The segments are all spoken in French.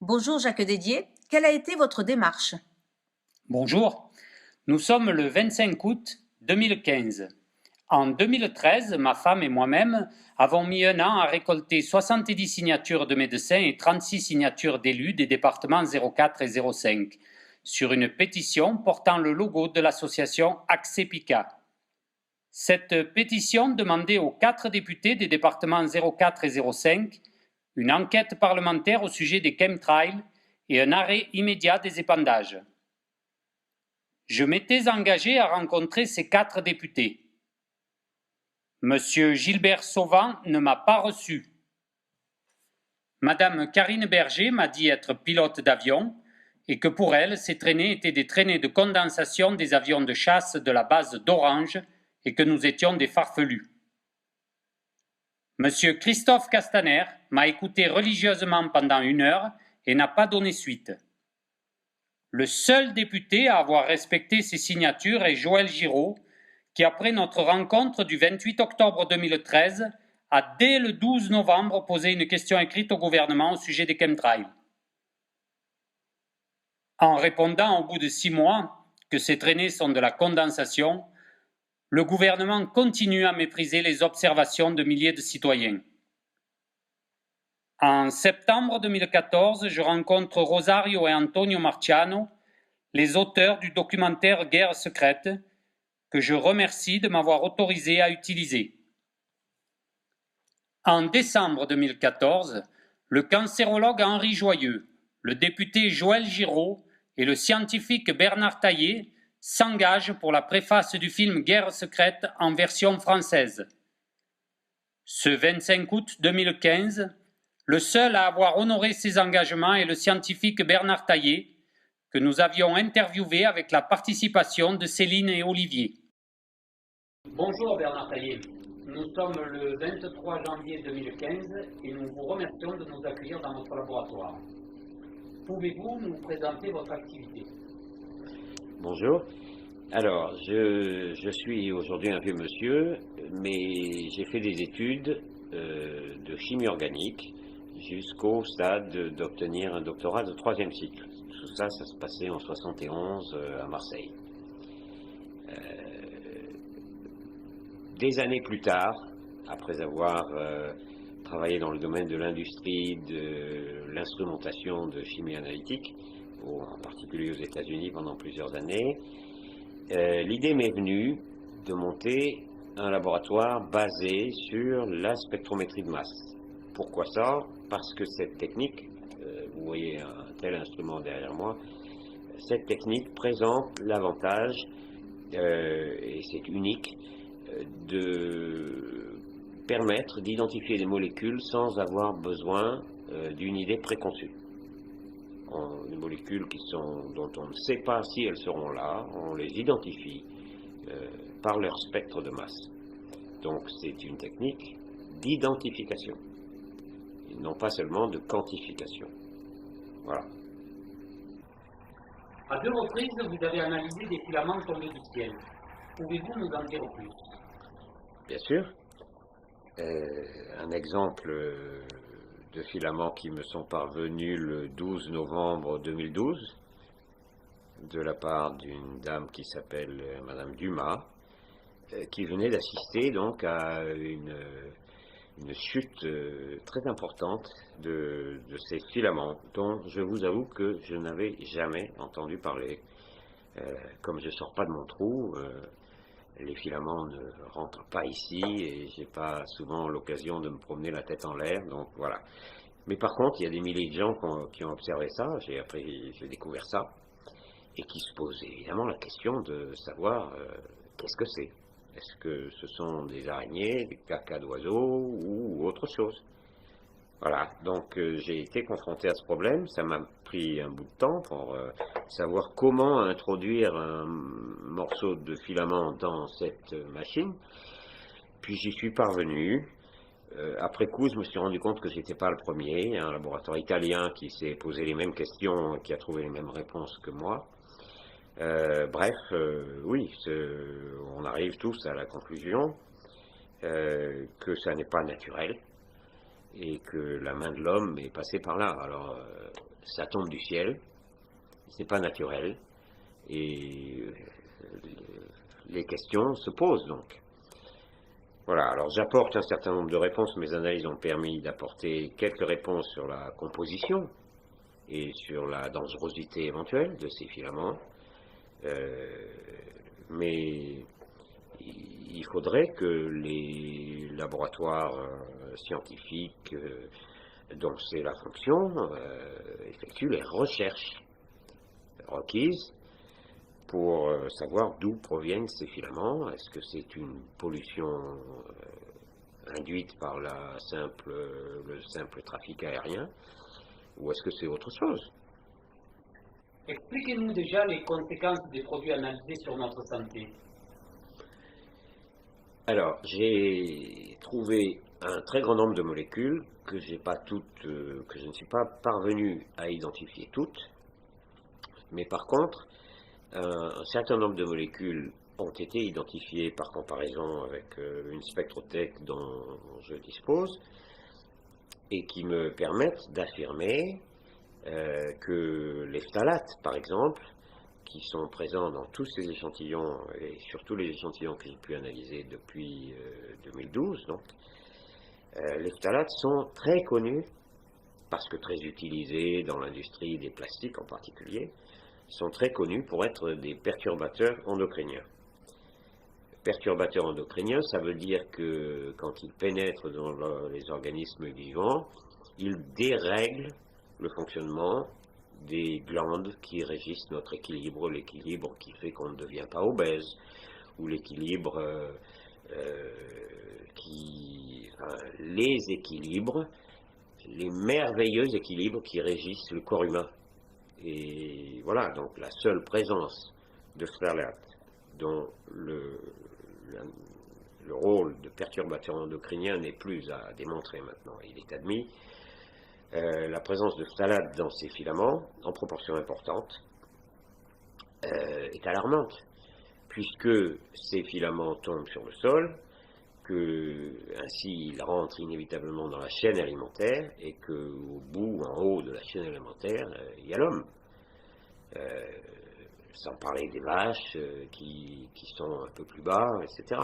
Bonjour Jacques Dédier, quelle a été votre démarche? Bonjour, nous sommes le 25 août 2015. En 2013, ma femme et moi-même avons mis un an à récolter 70 signatures de médecins et 36 signatures d'élus des départements 04 et 05 sur une pétition portant le logo de l'association Accès-PICA. Cette pétition demandait aux 4 députés des départements 04 et 05 une enquête parlementaire au sujet des chemtrails et un arrêt immédiat des épandages. Je m'étais engagé à rencontrer ces 4 députés. Monsieur Gilbert Sauvant ne m'a pas reçu. Madame Karine Berger m'a dit être pilote d'avion et que pour elle, ces traînées étaient des traînées de condensation des avions de chasse de la base d'Orange et que nous étions des farfelus. Monsieur Christophe Castaner m'a écouté religieusement pendant 1 heure et n'a pas donné suite. Le seul député à avoir respecté ces signatures est Joël Giraud, qui après notre rencontre du 28 octobre 2013 a dès le 12 novembre posé une question écrite au gouvernement au sujet des chemtrails. En répondant au bout de 6 mois que ces traînées sont de la condensation, le gouvernement continue à mépriser les observations de milliers de citoyens. En septembre 2014, je rencontre Rosario et Antonio Marciano, les auteurs du documentaire Guerre secrète, que je remercie de m'avoir autorisé à utiliser. En décembre 2014, le cancérologue Henri Joyeux, le député Joël Giraud et le scientifique Bernard Taillé s'engagent pour la préface du film Guerre secrète en version française. Ce 25 août 2015, le seul à avoir honoré ses engagements est le scientifique Bernard Taillé, que nous avions interviewé avec la participation de Céline et Olivier. Bonjour Bernard Taillé, nous sommes le 23 janvier 2015 et nous vous remercions de nous accueillir dans notre laboratoire. Pouvez-vous nous présenter votre activité? Bonjour. Alors, je suis aujourd'hui un vieux monsieur, mais j'ai fait des études de chimie organique jusqu'au stade d'obtenir un doctorat de 3e cycle. Tout ça, ça se passait en 71 à Marseille. Des années plus tard, après avoir travaillé dans le domaine de l'industrie de l'instrumentation de chimie analytique, en particulier aux États-Unis pendant plusieurs années, l'idée m'est venue de monter un laboratoire basé sur la spectrométrie de masse. Pourquoi ça? Parce que cette technique, vous voyez un tel instrument derrière moi, cette technique présente l'avantage, et c'est unique, de permettre d'identifier des molécules sans avoir besoin d'une idée préconçue. Des molécules dont on ne sait pas si elles seront là, on les identifie par leur spectre de masse. Donc c'est une technique d'identification, et non pas seulement de quantification. Voilà. À 2 reprises, vous avez analysé des filaments tombés du ciel. Pouvez-vous nous en dire plus? Bien sûr. Un exemple de filaments qui me sont parvenus le 12 novembre 2012 de la part d'une dame qui s'appelle Madame Dumas, qui venait d'assister donc à une chute très importante de ces filaments, dont je vous avoue que je n'avais jamais entendu parler. Comme je ne sors pas de mon trou, les filaments ne rentrent pas ici et j'ai pas souvent l'occasion de me promener la tête en l'air, donc voilà. Mais par contre, il y a des milliers de gens qui ont observé ça, j'ai découvert ça, et qui se posent évidemment la question de savoir qu'est-ce que c'est. Est-ce que ce sont des araignées, des caca d'oiseaux ou autre chose? Voilà, donc j'ai été confronté à ce problème, ça m'a pris un bout de temps pour savoir comment introduire un morceau de filament dans cette machine, puis j'y suis parvenu. Après coup, je me suis rendu compte que j'étais pas le premier, il y a un laboratoire italien qui s'est posé les mêmes questions et qui a trouvé les mêmes réponses que moi. Bref, oui, on arrive tous à la conclusion que ça n'est pas naturel, et que la main de l'homme est passée par là. Alors, ça tombe du ciel, c'est pas naturel, et les questions se posent donc. Voilà, alors j'apporte un certain nombre de réponses, mes analyses ont permis d'apporter quelques réponses sur la composition et sur la dangerosité éventuelle de ces filaments, mais il faudrait que les laboratoires scientifiques dont c'est la fonction effectuent les recherches requises pour savoir d'où proviennent ces filaments. Est-ce que c'est une pollution induite par le simple trafic aérien, ou est-ce que c'est autre chose? Expliquez-nous déjà les conséquences des produits analysés sur notre santé. Alors, j'ai trouvé un très grand nombre de molécules que je ne suis pas parvenu à identifier toutes, mais par contre, un certain nombre de molécules ont été identifiées par comparaison avec une spectrothèque dont je dispose et qui me permettent d'affirmer que les phtalates, par exemple, qui sont présents dans tous ces échantillons et surtout les échantillons que j'ai pu analyser depuis 2012, donc, les phtalates sont très connus parce que très utilisés dans l'industrie des plastiques en particulier, sont très connus pour être des perturbateurs endocriniens. Perturbateurs endocriniens, ça veut dire que quand ils pénètrent dans les organismes vivants, ils dérèglent le fonctionnement des glandes qui régissent notre équilibre, l'équilibre qui fait qu'on ne devient pas obèse, ou l'équilibre les équilibres, les merveilleux équilibres qui régissent le corps humain. Et voilà, donc la seule présence de phtalates dont le rôle de perturbateur endocrinien n'est plus à démontrer maintenant, il est admis. La présence de phtalates dans ces filaments, en proportion importante, est alarmante, puisque ces filaments tombent sur le sol, que ainsi ils rentrent inévitablement dans la chaîne alimentaire, et qu'au bout, en haut de la chaîne alimentaire, il y a l'homme. Sans parler des vaches qui sont un peu plus bas, etc.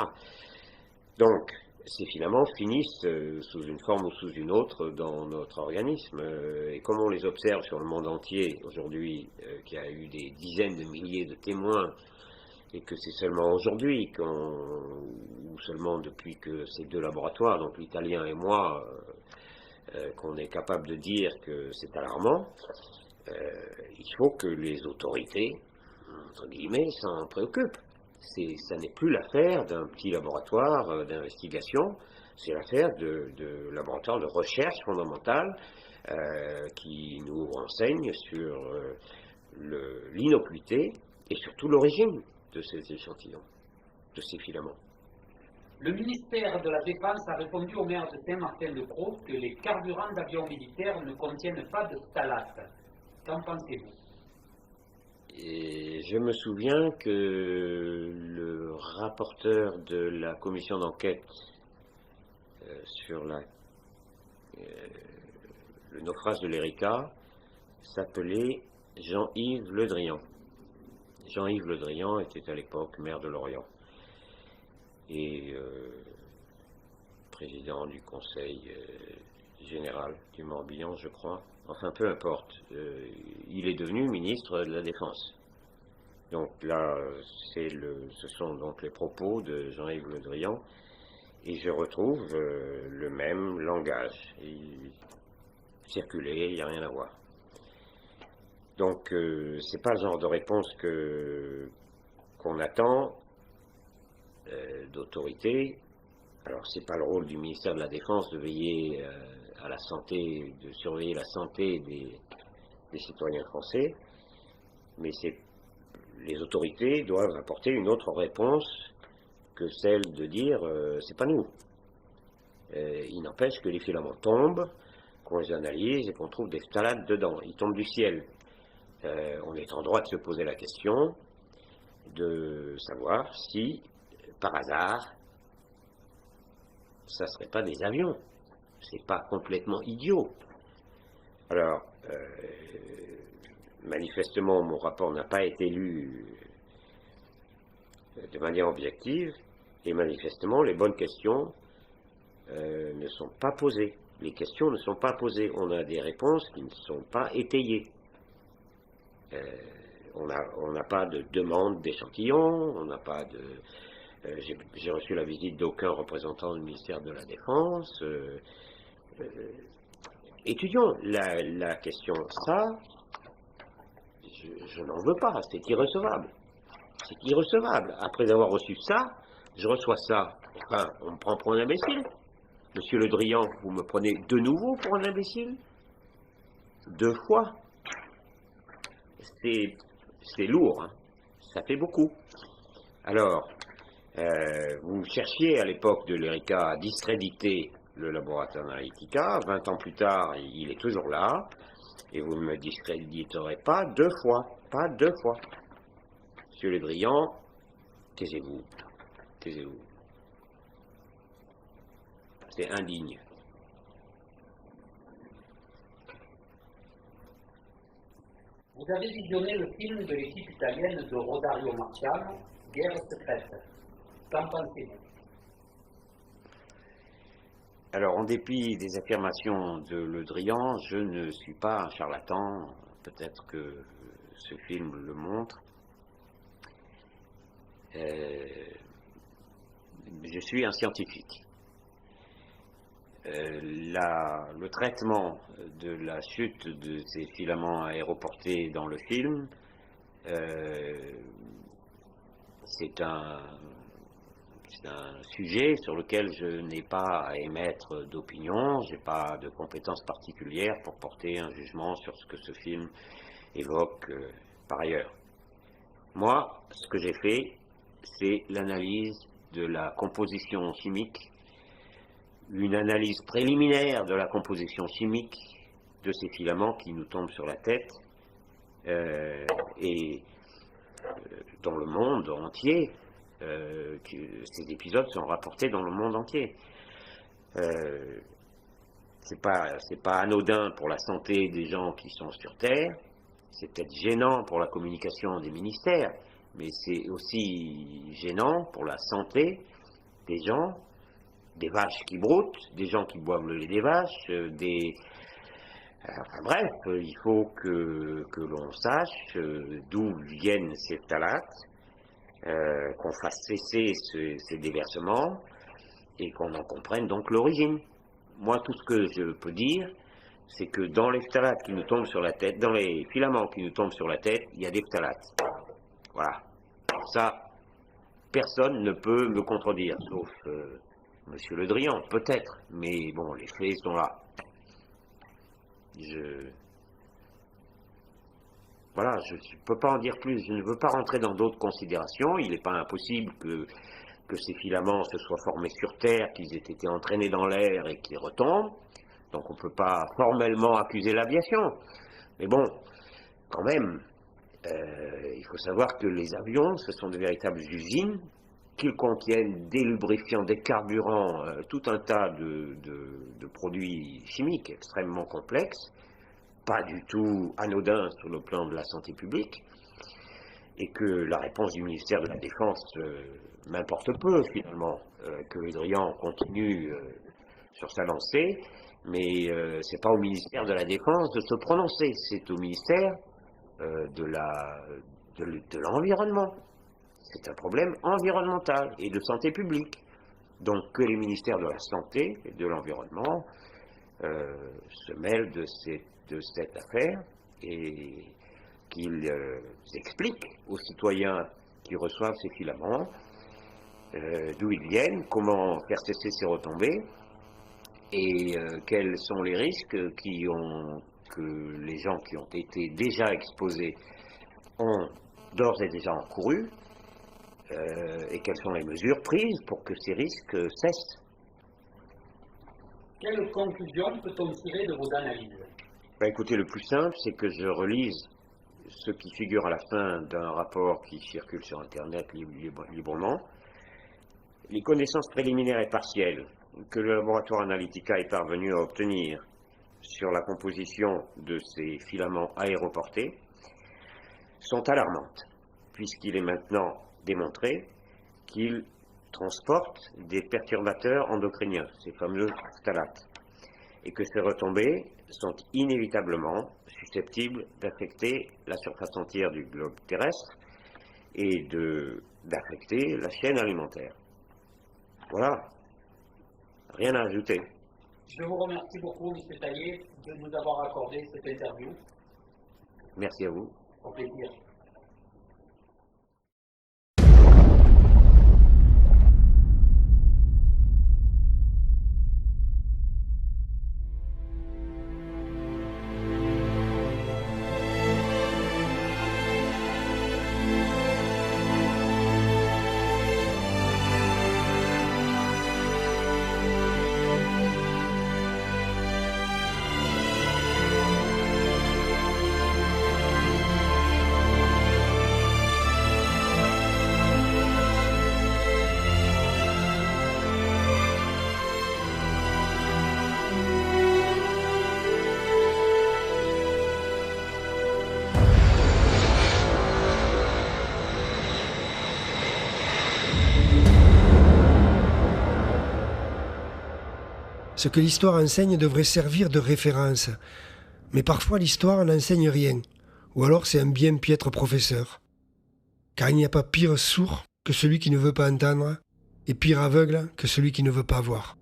Donc, ces filaments finissent sous une forme ou sous une autre dans notre organisme. Et comme on les observe sur le monde entier aujourd'hui, qu'il y a eu des dizaines de milliers de témoins, et que c'est seulement aujourd'hui, ou seulement depuis que ces deux laboratoires, donc l'italien et moi, qu'on est capable de dire que c'est alarmant, il faut que les autorités, entre guillemets, s'en préoccupent. Ça n'est plus l'affaire d'un petit laboratoire d'investigation, c'est l'affaire de laboratoires de recherche fondamentale qui nous renseignent sur l'innocuité et surtout l'origine de ces échantillons, de ces filaments. Le ministère de la Défense a répondu au maire de Saint-Martin-de-Crau que les carburants d'avions militaires ne contiennent pas de phtalates. Qu'en pensez-vous? Et je me souviens que le rapporteur de la commission d'enquête sur le naufrage de l'Erika s'appelait Jean-Yves Le Drian. Jean-Yves Le Drian était à l'époque maire de Lorient et président du conseil général du Morbihan, je crois. Enfin, peu importe. Il est devenu ministre de la Défense. Donc là, ce sont donc les propos de Jean-Yves Le Drian, et je retrouve le même langage. Il circulait, il n'y a rien à voir. Donc, c'est pas le genre de réponse qu'on attend d'autorité. Alors, c'est pas le rôle du ministère de la Défense de veiller à la santé, de surveiller la santé des citoyens français, mais les autorités doivent apporter une autre réponse que celle de dire c'est pas nous. Il n'empêche que les filaments tombent, qu'on les analyse et qu'on trouve des phtalates dedans. Ils tombent du ciel. On est en droit de se poser la question de savoir si, par hasard, ça ne serait pas des avions c'est pas complètement idiot. Alors, manifestement, mon rapport n'a pas été lu de manière objective, et manifestement, les bonnes questions ne sont pas posées. Les questions ne sont pas posées. On a des réponses qui ne sont pas étayées. On n'a pas de demande d'échantillon, on n'a pas de... j'ai reçu la visite d'aucun représentant du ministère de la Défense. Étudions la question. Ça, je n'en veux pas, c'est irrecevable. C'est irrecevable. Après avoir reçu ça, je reçois ça. Enfin, on me prend pour un imbécile. Monsieur Le Drian, vous me prenez de nouveau pour un imbécile? 2 fois. C'est lourd, hein. Ça fait beaucoup. Alors, vous cherchiez à l'époque de l'ERICA à discréditer le laboratoire Analytica. 20 ans plus tard, il est toujours là. Et vous ne me discréditerez pas 2 fois. Pas 2 fois. Monsieur Le Drian, taisez-vous. Taisez-vous. C'est indigne. Vous avez visionné le film de l'équipe italienne de Rosario Marciano, Guerre secrète. Qu'en pensez-vous? Alors, en dépit des affirmations de Le Drian, je ne suis pas un charlatan. Peut-être que ce film le montre. Je suis un scientifique. Le traitement de la chute de ces filaments aéroportés dans le film, c'est un sujet sur lequel je n'ai pas à émettre d'opinion, je n'ai pas de compétences particulières pour porter un jugement sur ce que ce film évoque par ailleurs. Moi, ce que j'ai fait, c'est l'analyse de la composition chimique, une analyse préliminaire de la composition chimique de ces filaments qui nous tombent sur la tête et dans le monde entier, ces épisodes sont rapportés dans le monde entier. C'est pas anodin pour la santé des gens qui sont sur Terre, c'est peut-être gênant pour la communication des ministères, mais c'est aussi gênant pour la santé des gens, des vaches qui broutent, des gens qui boivent le lait des vaches, enfin, bref, il faut que l'on sache d'où viennent ces phtalates, qu'on fasse cesser ces déversements et qu'on en comprenne donc l'origine. Moi, tout ce que je peux dire, c'est que dans les phtalates qui nous tombent sur la tête, dans les filaments qui nous tombent sur la tête, il y a des phtalates. Voilà. Ça, personne ne peut me contredire, sauf Monsieur Le Drian, peut-être, mais bon, les faits sont là. Voilà, je ne peux pas en dire plus, je ne veux pas rentrer dans d'autres considérations, il n'est pas impossible que ces filaments se soient formés sur Terre, qu'ils aient été entraînés dans l'air et qu'ils retombent, donc on ne peut pas formellement accuser l'aviation. Mais bon, quand même, il faut savoir que les avions, ce sont de véritables usines, qu'ils contiennent des lubrifiants, des carburants, tout un tas de produits chimiques extrêmement complexes, pas du tout anodins sur le plan de la santé publique, et que la réponse du ministère de la Défense m'importe peu finalement, que Le Drian continue sur sa lancée, mais c'est pas au ministère de la Défense de se prononcer, c'est au ministère de l'environnement. C'est un problème environnemental et de santé publique. Donc que les ministères de la Santé et de l'Environnement se mêlent de cette affaire et qu'ils expliquent aux citoyens qui reçoivent ces filaments d'où ils viennent, comment faire cesser ces retombées et quels sont les risques que les gens qui ont été déjà exposés ont d'ores et déjà encourus. Et quelles sont les mesures prises pour que ces risques cessent. Quelle conclusion peut-on tirer de vos analyses? Ben, écoutez, le plus simple, c'est que je relise ce qui figure à la fin d'un rapport qui circule sur Internet librement. Les connaissances préliminaires et partielles, que le laboratoire Analytica est parvenu à obtenir sur la composition de ces filaments aéroportés sont alarmantes, puisqu'il est maintenant démontré qu'ils transportent des perturbateurs endocriniens, ces fameux phtalates, et que ces retombées sont inévitablement susceptibles d'affecter la surface entière du globe terrestre et d'affecter la chaîne alimentaire. Voilà, rien à ajouter. Je vous remercie beaucoup, M. Taillé, de nous avoir accordé cette interview. Merci à vous. Au plaisir. Ce que l'histoire enseigne devrait servir de référence. Mais parfois l'histoire n'enseigne rien, ou alors c'est un bien piètre professeur. Car il n'y a pas pire sourd que celui qui ne veut pas entendre, et pire aveugle que celui qui ne veut pas voir.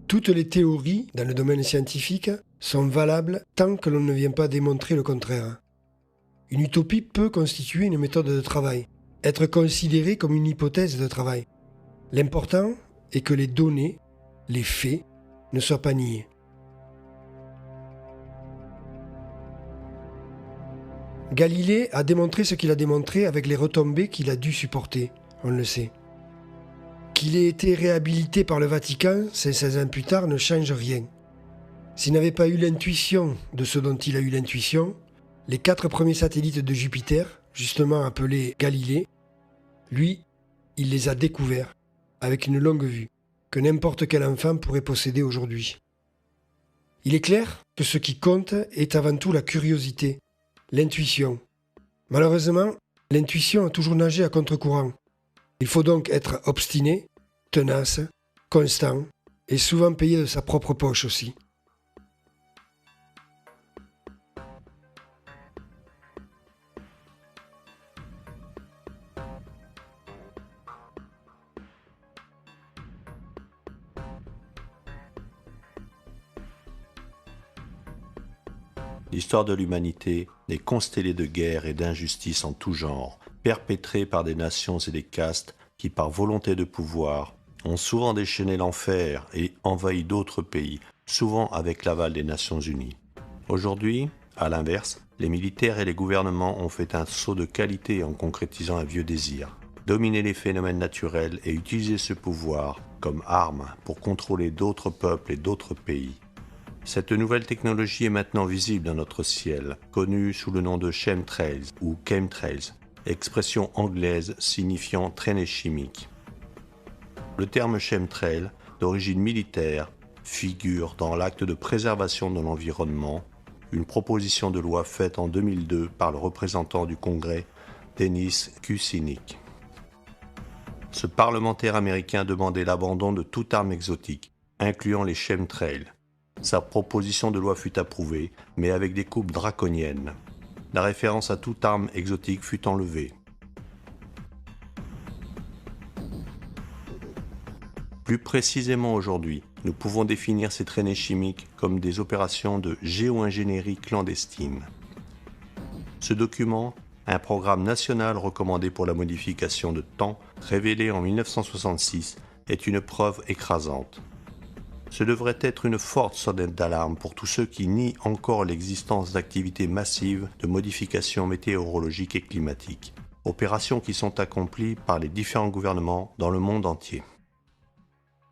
Toutes les théories dans le domaine scientifique sont valables tant que l'on ne vient pas démontrer le contraire. Une utopie peut constituer une méthode de travail, être considérée comme une hypothèse de travail. L'important est que les données, les faits, ne soient pas niés. Galilée a démontré ce qu'il a démontré avec les retombées qu'il a dû supporter, on le sait. Qu'il ait été réhabilité par le Vatican 500 ans plus tard ne change rien. S'il n'avait pas eu l'intuition de ce dont il a eu l'intuition, les 4 premiers satellites de Jupiter, justement appelés Galilée, lui, il les a découverts avec une longue vue que n'importe quel enfant pourrait posséder aujourd'hui. Il est clair que ce qui compte est avant tout la curiosité, l'intuition. Malheureusement, l'intuition a toujours nagé à contre-courant. Il faut donc être obstiné, tenace, constant et souvent payé de sa propre poche aussi. L'histoire de l'humanité est constellée de guerres et d'injustices en tout genre, perpétrées par des nations et des castes qui, par volonté de pouvoir, ont souvent déchaîné l'enfer et envahi d'autres pays, souvent avec l'aval des Nations Unies. Aujourd'hui, à l'inverse, les militaires et les gouvernements ont fait un saut de qualité en concrétisant un vieux désir: dominer les phénomènes naturels et utiliser ce pouvoir comme arme pour contrôler d'autres peuples et d'autres pays. Cette nouvelle technologie est maintenant visible dans notre ciel, connue sous le nom de chemtrails ou chemtrails, expression anglaise signifiant traînée chimique. Le terme chemtrail, d'origine militaire, figure dans l'acte de préservation de l'environnement, une proposition de loi faite en 2002 par le représentant du Congrès, Dennis Kucinich. Ce parlementaire américain demandait l'abandon de toute arme exotique, incluant les chemtrails. Sa proposition de loi fut approuvée, mais avec des coupes draconiennes. La référence à toute arme exotique fut enlevée. Plus précisément aujourd'hui, nous pouvons définir ces traînées chimiques comme des opérations de géo-ingénierie clandestine. Ce document, un programme national recommandé pour la modification de temps, révélé en 1966, est une preuve écrasante. Ce devrait être une forte sonnette d'alarme pour tous ceux qui nient encore l'existence d'activités massives de modification météorologique et climatique, opérations qui sont accomplies par les différents gouvernements dans le monde entier.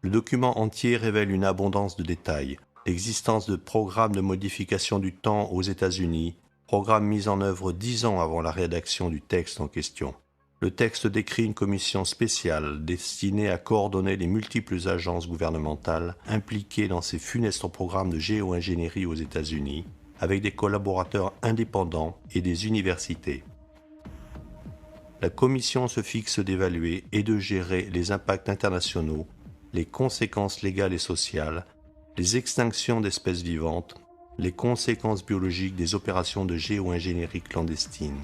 Le document entier révèle une abondance de détails, l'existence de programmes de modification du temps aux États-Unis, programmes mis en œuvre 10 ans avant la rédaction du texte en question. Le texte décrit une commission spéciale destinée à coordonner les multiples agences gouvernementales impliquées dans ces funestes programmes de géo-ingénierie aux États-Unis, avec des collaborateurs indépendants et des universités. La commission se fixe d'évaluer et de gérer les impacts internationaux, les conséquences légales et sociales, les extinctions d'espèces vivantes, les conséquences biologiques des opérations de géo-ingénierie clandestine.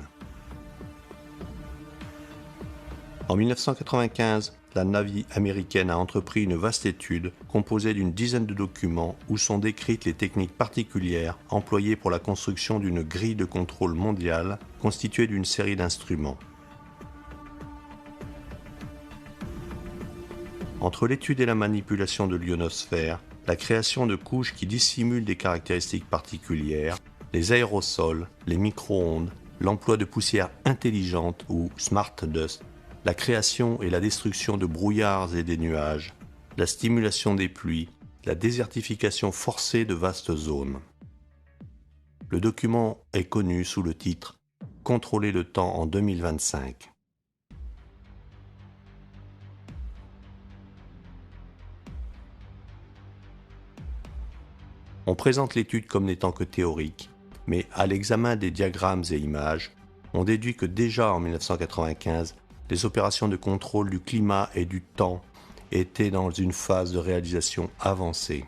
En 1995, la Navy américaine a entrepris une vaste étude composée d'une dizaine de documents où sont décrites les techniques particulières employées pour la construction d'une grille de contrôle mondiale constituée d'une série d'instruments. Entre l'étude et la manipulation de l'ionosphère, la création de couches qui dissimulent des caractéristiques particulières, les aérosols, les micro-ondes, l'emploi de poussières intelligentes ou smart dust, la création et la destruction de brouillards et des nuages, la stimulation des pluies, la désertification forcée de vastes zones. Le document est connu sous le titre « Contrôler le temps en 2025 ». On présente l'étude comme n'étant que théorique, mais à l'examen des diagrammes et images, on déduit que déjà en 1995, les opérations de contrôle du climat et du temps étaient dans une phase de réalisation avancée.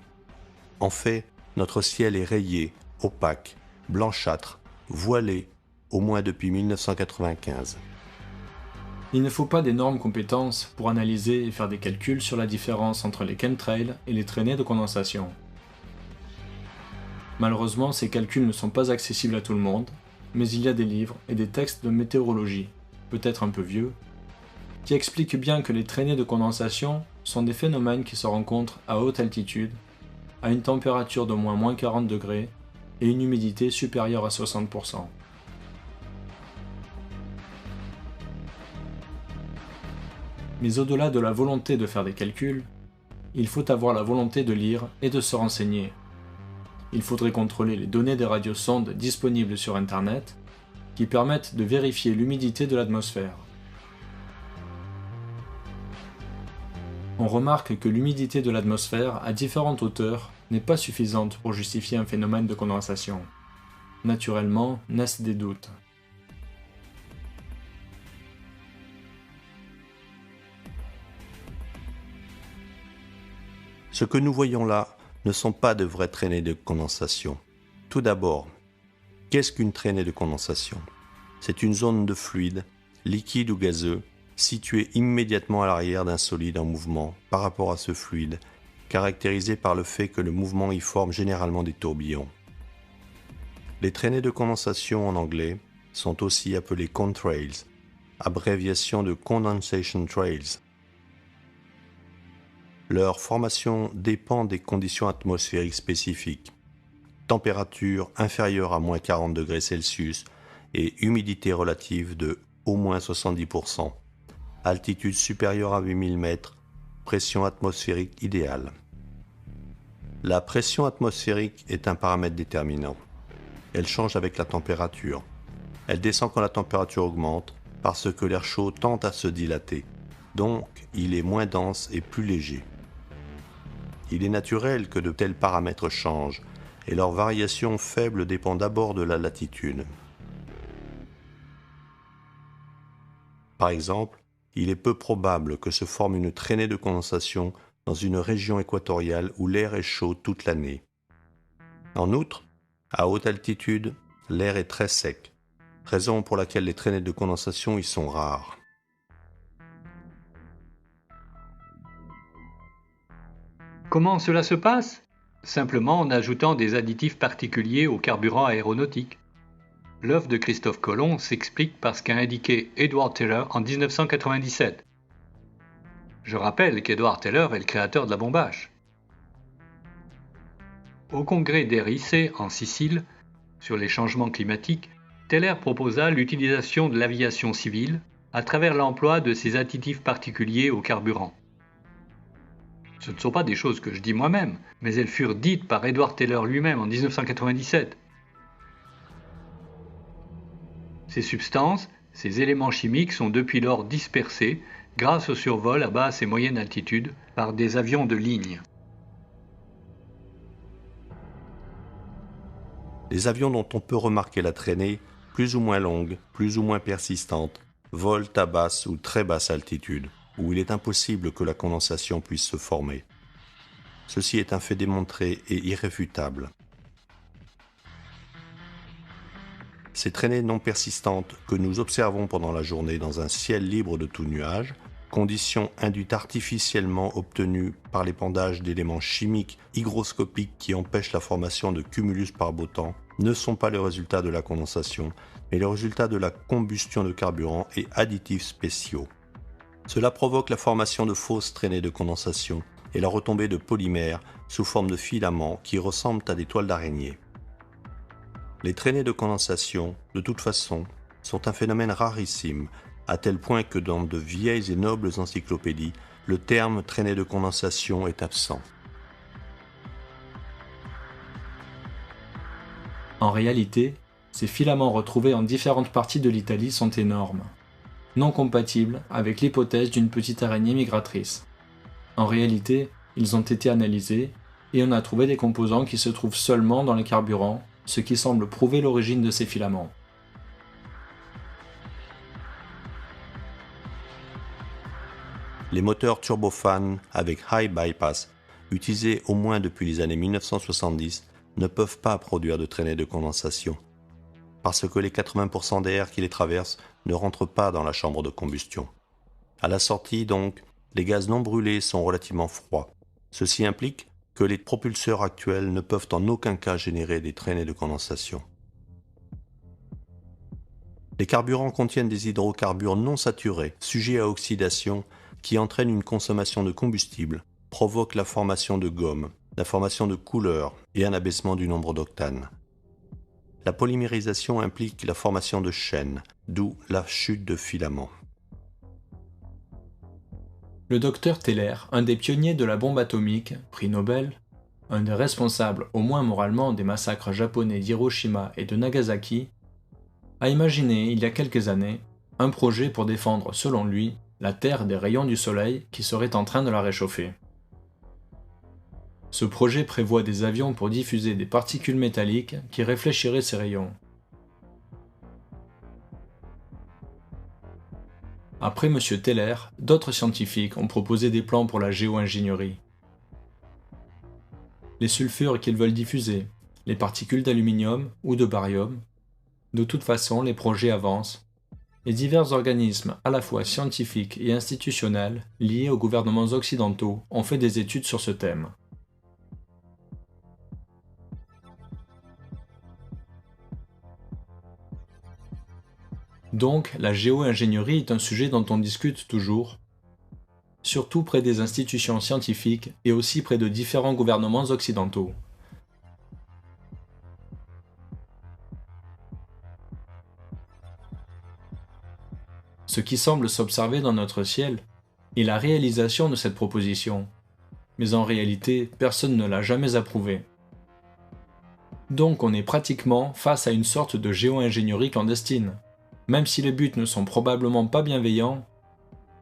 En fait, notre ciel est rayé, opaque, blanchâtre, voilé, au moins depuis 1995. Il ne faut pas d'énormes compétences pour analyser et faire des calculs sur la différence entre les chemtrails et les traînées de condensation. Malheureusement, ces calculs ne sont pas accessibles à tout le monde, mais il y a des livres et des textes de météorologie, peut-être un peu vieux, qui expliquent bien que les traînées de condensation sont des phénomènes qui se rencontrent à haute altitude, à une température d'au moins -40 degrés et une humidité supérieure à 60%. Mais au-delà de la volonté de faire des calculs, il faut avoir la volonté de lire et de se renseigner. Il faudrait contrôler les données des radiosondes disponibles sur Internet qui permettent de vérifier l'humidité de l'atmosphère. On remarque que l'humidité de l'atmosphère à différentes hauteurs n'est pas suffisante pour justifier un phénomène de condensation. Naturellement, naissent des doutes. Ce que nous voyons là ne sont pas de vraies traînées de condensation. Tout d'abord, qu'est-ce qu'une traînée de condensation ? C'est une zone de fluide, liquide ou gazeux, située immédiatement à l'arrière d'un solide en mouvement par rapport à ce fluide, caractérisé par le fait que le mouvement y forme généralement des tourbillons. Les traînées de condensation en anglais sont aussi appelées contrails, abréviation de condensation trails. Leur formation dépend des conditions atmosphériques spécifiques, température inférieure à -40 degrés Celsius et humidité relative de au moins 70%, altitude supérieure à 8000 mètres, pression atmosphérique idéale. La pression atmosphérique est un paramètre déterminant. Elle change avec la température. Elle descend quand la température augmente parce que l'air chaud tend à se dilater. Donc, il est moins dense et plus léger. Il est naturel que de tels paramètres changent et leur variation faible dépend d'abord de la latitude. Par exemple, il est peu probable que se forme une traînée de condensation dans une région équatoriale où l'air est chaud toute l'année. En outre, à haute altitude, l'air est très sec, raison pour laquelle les traînées de condensation y sont rares. Comment cela se passe ? Simplement en ajoutant des additifs particuliers au carburant aéronautique. L'œuvre de Christophe Colomb s'explique par ce qu'a indiqué Edward Teller en 1997. Je rappelle qu'Edward Teller est le créateur de la bombe H. Au congrès d'Erice en Sicile, sur les changements climatiques, Teller proposa l'utilisation de l'aviation civile à travers l'emploi de ces additifs particuliers au carburant. Ce ne sont pas des choses que je dis moi-même, mais elles furent dites par Edward Teller lui-même en 1997. Ces substances Ces éléments chimiques sont depuis lors dispersés grâce au survol à basse et moyenne altitude par des avions de ligne. Les avions dont on peut remarquer la traînée, plus ou moins longue, plus ou moins persistante, volent à basse ou très basse altitude, où il est impossible que la condensation puisse se former. Ceci est un fait démontré et irréfutable. Ces traînées non persistantes que nous observons pendant la journée dans un ciel libre de tout nuage, condition induite artificiellement obtenue par l'épandage d'éléments chimiques hygroscopiques qui empêchent la formation de cumulus par beau temps, ne sont pas le résultat de la condensation, mais le résultat de la combustion de carburant et additifs spéciaux. Cela provoque la formation de fausses traînées de condensation et la retombée de polymères sous forme de filaments qui ressemblent à des toiles d'araignée. Les traînées de condensation, de toute façon, sont un phénomène rarissime, à tel point que dans de vieilles et nobles encyclopédies, le terme traînée de condensation est absent. En réalité, ces filaments retrouvés en différentes parties de l'Italie sont énormes, non compatibles avec l'hypothèse d'une petite araignée migratrice. En réalité, ils ont été analysés et on a trouvé des composants qui se trouvent seulement dans les carburants, ce qui semble prouver l'origine de ces filaments. Les moteurs turbofans avec high bypass, utilisés au moins depuis les années 1970, ne peuvent pas produire de traînées de condensation, parce que les 80% d'air qui les traversent ne rentrent pas dans la chambre de combustion. À la sortie, donc, les gaz non brûlés sont relativement froids. Ceci implique que les propulseurs actuels ne peuvent en aucun cas générer des traînées de condensation. Les carburants contiennent des hydrocarbures non saturés, sujets à oxydation, qui entraînent une consommation de combustible, provoquent la formation de gomme, la formation de couleurs et un abaissement du nombre d'octanes. La polymérisation implique la formation de chaînes, d'où la chute de filaments. Le docteur Teller, un des pionniers de la bombe atomique, prix Nobel, un des responsables, au moins moralement, des massacres japonais d'Hiroshima et de Nagasaki, a imaginé, il y a quelques années, un projet pour défendre, selon lui, la Terre des rayons du Soleil qui seraient en train de la réchauffer. Ce projet prévoit des avions pour diffuser des particules métalliques qui réfléchiraient ces rayons. Après M. Teller, d'autres scientifiques ont proposé des plans pour la géo-ingénierie. Les sulfures qu'ils veulent diffuser, les particules d'aluminium ou de barium, de toute façon les projets avancent, et divers organismes à la fois scientifiques et institutionnels liés aux gouvernements occidentaux ont fait des études sur ce thème. Donc, la géo-ingénierie est un sujet dont on discute toujours, surtout près des institutions scientifiques et aussi près de différents gouvernements occidentaux. Ce qui semble s'observer dans notre ciel est la réalisation de cette proposition, mais en réalité, personne ne l'a jamais approuvée. Donc on est pratiquement face à une sorte de géo-ingénierie clandestine. Même si les buts ne sont probablement pas bienveillants,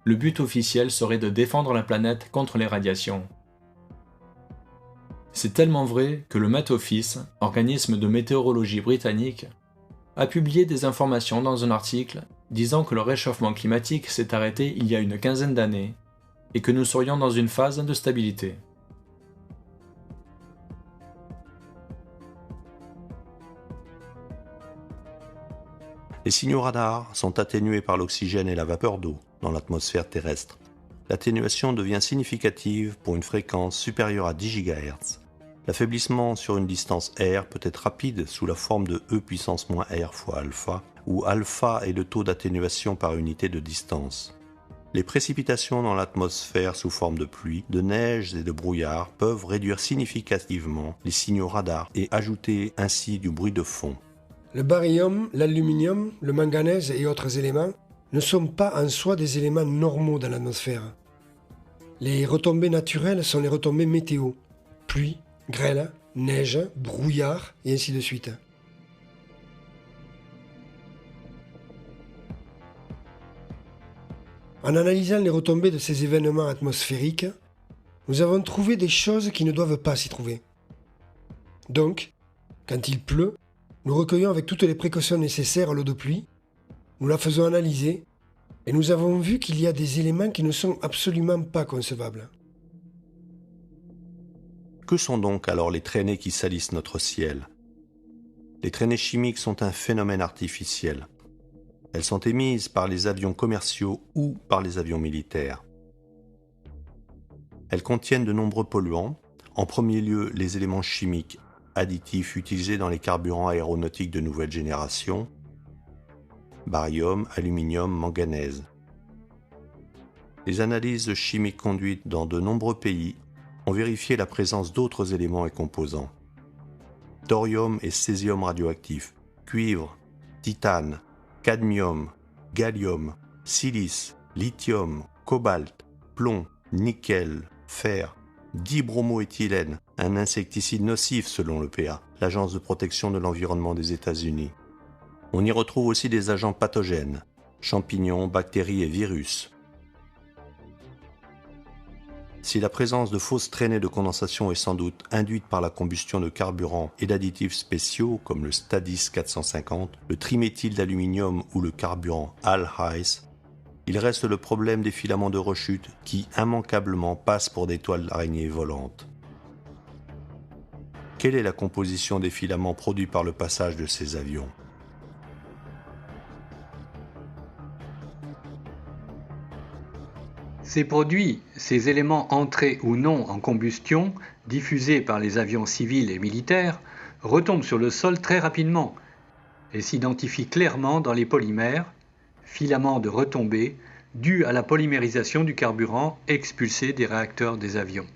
le but officiel serait de défendre la planète contre les radiations. C'est tellement vrai que le Met Office, organisme de météorologie britannique, a publié des informations dans un article disant que le réchauffement climatique s'est arrêté il y a une quinzaine d'années et que nous serions dans une phase de stabilité. Les signaux radars sont atténués par l'oxygène et la vapeur d'eau dans l'atmosphère terrestre. L'atténuation devient significative pour une fréquence supérieure à 10 GHz. L'affaiblissement sur une distance r peut être rapide sous la forme de E puissance moins r fois alpha, où alpha est le taux d'atténuation par unité de distance. Les précipitations dans l'atmosphère sous forme de pluie, de neige et de brouillard peuvent réduire significativement les signaux radars et ajouter ainsi du bruit de fond. Le barium, l'aluminium, le manganèse et autres éléments ne sont pas en soi des éléments normaux dans l'atmosphère. Les retombées naturelles sont les retombées météo, pluie, grêle, neige, brouillard et ainsi de suite. En analysant les retombées de ces événements atmosphériques, nous avons trouvé des choses qui ne doivent pas s'y trouver. Donc, quand il pleut, nous recueillons avec toutes les précautions nécessaires l'eau de pluie, nous la faisons analyser, et nous avons vu qu'il y a des éléments qui ne sont absolument pas concevables. Que sont donc alors les traînées qui salissent notre ciel ? Les traînées chimiques sont un phénomène artificiel. Elles sont émises par les avions commerciaux ou par les avions militaires. Elles contiennent de nombreux polluants, en premier lieu les éléments chimiques additifs utilisés dans les carburants aéronautiques de nouvelle génération, barium, aluminium, manganèse. Les analyses chimiques conduites dans de nombreux pays ont vérifié la présence d'autres éléments et composants. Thorium et césium radioactifs, cuivre, titane, cadmium, gallium, silice, lithium, cobalt, plomb, nickel, fer, dibromoéthylène, un insecticide nocif selon l'EPA, l'Agence de protection de l'environnement des États-Unis. On y retrouve aussi des agents pathogènes, champignons, bactéries et virus. Si la présence de fausses traînées de condensation est sans doute induite par la combustion de carburants et d'additifs spéciaux comme le Stadis 450, le triméthyle d'aluminium ou le carburant Al-Hais, il reste le problème des filaments de rechute qui immanquablement passent pour des toiles d'araignée volantes. Quelle est la composition des filaments produits par le passage de ces avions ? Ces produits, ces éléments entrés ou non en combustion, diffusés par les avions civils et militaires, retombent sur le sol très rapidement et s'identifient clairement dans les polymères, filaments de retombée, dus à la polymérisation du carburant expulsé des réacteurs des avions.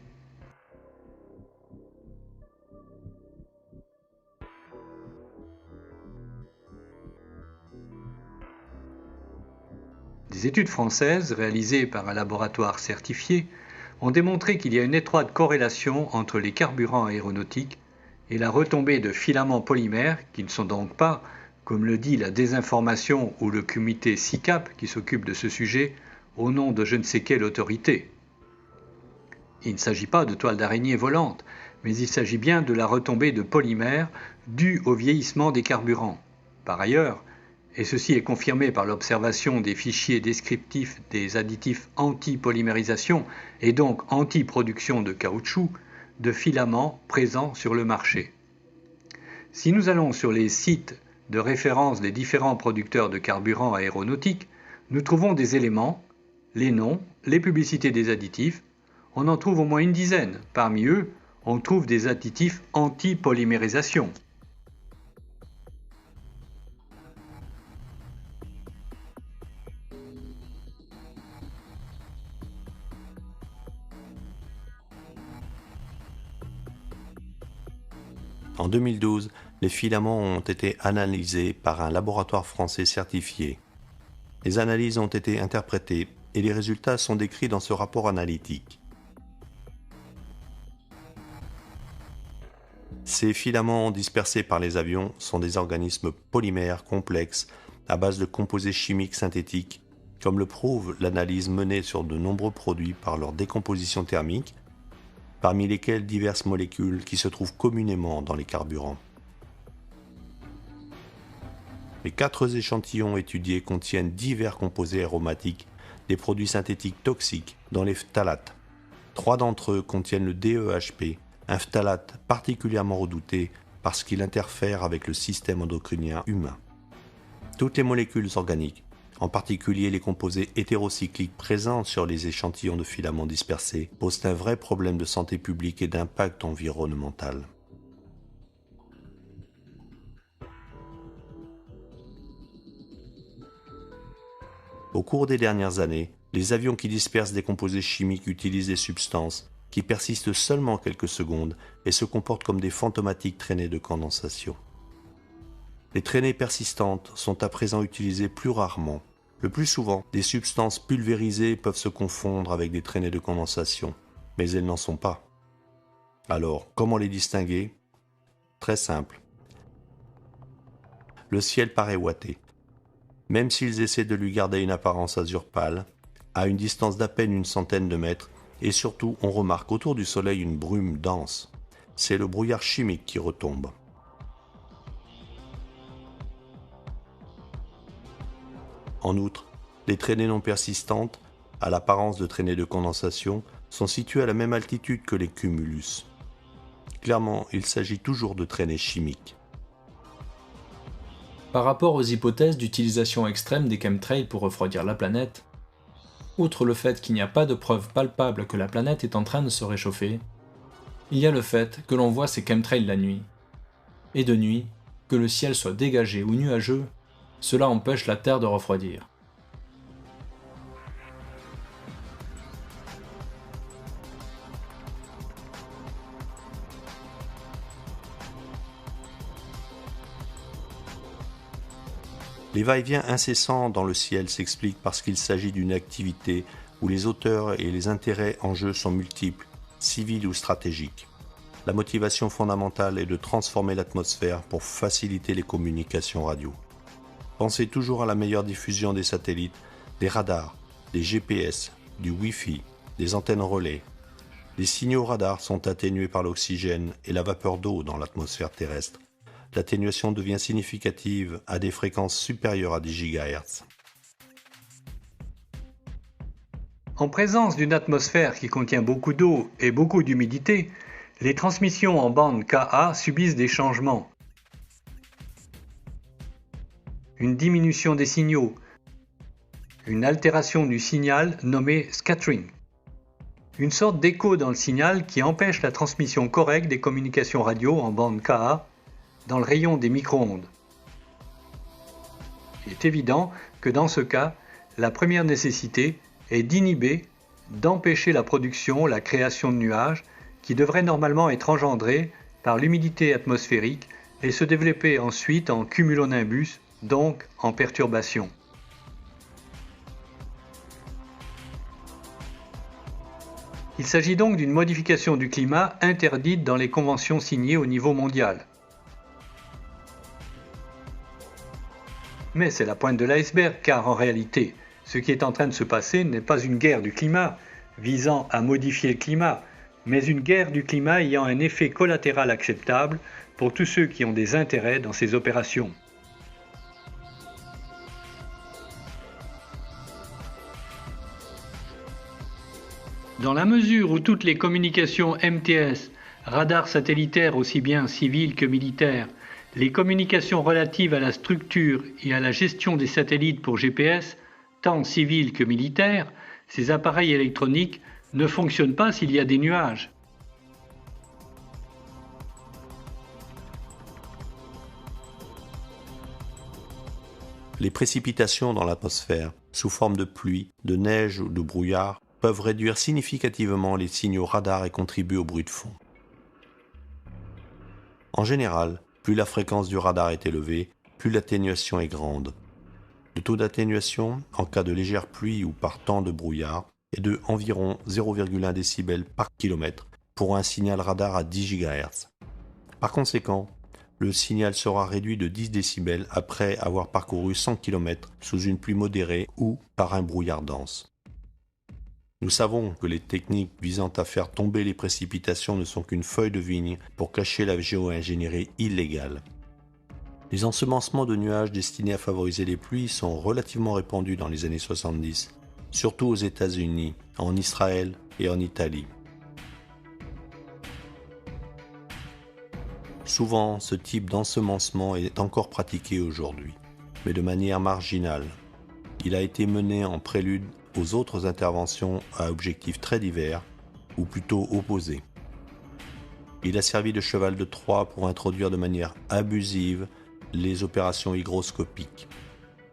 Des études françaises, réalisées par un laboratoire certifié, ont démontré qu'il y a une étroite corrélation entre les carburants aéronautiques et la retombée de filaments polymères qui ne sont donc pas, comme le dit la désinformation ou le comité SICAP qui s'occupe de ce sujet, au nom de je ne sais quelle autorité. Il ne s'agit pas de toiles d'araignée volantes, mais il s'agit bien de la retombée de polymères due au vieillissement des carburants. Par ailleurs, et ceci est confirmé par l'observation des fichiers descriptifs des additifs anti-polymérisation et donc anti-production de caoutchouc, de filaments présents sur le marché. Si nous allons sur les sites de référence des différents producteurs de carburants aéronautiques, nous trouvons des éléments, les noms, les publicités des additifs, on en trouve au moins une dizaine. Parmi eux, on trouve des additifs anti-polymérisation. En 2012, les filaments ont été analysés par un laboratoire français certifié. Les analyses ont été interprétées et les résultats sont décrits dans ce rapport analytique. Ces filaments dispersés par les avions sont des organismes polymères complexes à base de composés chimiques synthétiques, comme le prouve l'analyse menée sur de nombreux produits par leur décomposition thermique, parmi lesquelles diverses molécules qui se trouvent communément dans les carburants. Les 4 échantillons étudiés contiennent divers composés aromatiques, des produits synthétiques toxiques, dont les phtalates. 3 d'entre eux contiennent le DEHP, un phtalate particulièrement redouté parce qu'il interfère avec le système endocrinien humain. Toutes les molécules organiques, en particulier les composés hétérocycliques présents sur les échantillons de filaments dispersés, posent un vrai problème de santé publique et d'impact environnemental. Au cours des dernières années, les avions qui dispersent des composés chimiques utilisent des substances qui persistent seulement quelques secondes et se comportent comme des fantomatiques traînées de condensation. Les traînées persistantes sont à présent utilisées plus rarement. Le plus souvent, des substances pulvérisées peuvent se confondre avec des traînées de condensation, mais elles n'en sont pas. Alors, comment les distinguer ? Très simple. Le ciel paraît ouaté. Même s'ils essaient de lui garder une apparence azur pâle, à une distance d'à peine une centaine de mètres, et surtout on remarque autour du Soleil une brume dense. C'est le brouillard chimique qui retombe. En outre, les traînées non persistantes, à l'apparence de traînées de condensation, sont situées à la même altitude que les cumulus. Clairement, il s'agit toujours de traînées chimiques. Par rapport aux hypothèses d'utilisation extrême des chemtrails pour refroidir la planète, outre le fait qu'il n'y a pas de preuve palpable que la planète est en train de se réchauffer, il y a le fait que l'on voit ces chemtrails la nuit. Et de nuit, que le ciel soit dégagé ou nuageux, cela empêche la Terre de refroidir. Les va-et-vient incessants dans le ciel s'expliquent parce qu'il s'agit d'une activité où les auteurs et les intérêts en jeu sont multiples, civils ou stratégiques. La motivation fondamentale est de transformer l'atmosphère pour faciliter les communications radio. Pensez toujours à la meilleure diffusion des satellites, des radars, des GPS, du Wi-Fi, des antennes relais. Les signaux radars sont atténués par l'oxygène et la vapeur d'eau dans l'atmosphère terrestre. L'atténuation devient significative à des fréquences supérieures à 10 GHz. En présence d'une atmosphère qui contient beaucoup d'eau et beaucoup d'humidité, les transmissions en bande Ka subissent des changements. Une diminution des signaux, une altération du signal nommée scattering, une sorte d'écho dans le signal qui empêche la transmission correcte des communications radio en bande Ka dans le rayon des micro-ondes. Il est évident que dans ce cas, la première nécessité est d'inhiber, d'empêcher la production, la création de nuages qui devraient normalement être engendrés par l'humidité atmosphérique et se développer ensuite en cumulonimbus, donc en perturbation. Il s'agit donc d'une modification du climat interdite dans les conventions signées au niveau mondial. Mais c'est la pointe de l'iceberg, car en réalité, ce qui est en train de se passer n'est pas une guerre du climat visant à modifier le climat, mais une guerre du climat ayant un effet collatéral acceptable pour tous ceux qui ont des intérêts dans ces opérations. Dans la mesure où toutes les communications MTS, radars satellitaires aussi bien civils que militaires, les communications relatives à la structure et à la gestion des satellites pour GPS, tant civils que militaires, ces appareils électroniques ne fonctionnent pas s'il y a des nuages. Les précipitations dans l'atmosphère, sous forme de pluie, de neige ou de brouillard, peuvent réduire significativement les signaux radars et contribuer au bruit de fond. En général, plus la fréquence du radar est élevée, plus l'atténuation est grande. Le taux d'atténuation, en cas de légère pluie ou par temps de brouillard, est de environ 0,1 décibel par kilomètre pour un signal radar à 10 GHz. Par conséquent, le signal sera réduit de 10 décibels après avoir parcouru 100 km sous une pluie modérée ou par un brouillard dense. Nous savons que les techniques visant à faire tomber les précipitations ne sont qu'une feuille de vigne pour cacher la géo-ingénierie illégale. Les ensemencements de nuages destinés à favoriser les pluies sont relativement répandus dans les années 70, surtout aux États-Unis, en Israël et en Italie. Souvent, ce type d'ensemencement est encore pratiqué aujourd'hui, mais de manière marginale. Il a été mené en prélude aux autres interventions à objectifs très divers, ou plutôt opposés. Il a servi de cheval de Troie pour introduire de manière abusive les opérations hygroscopiques.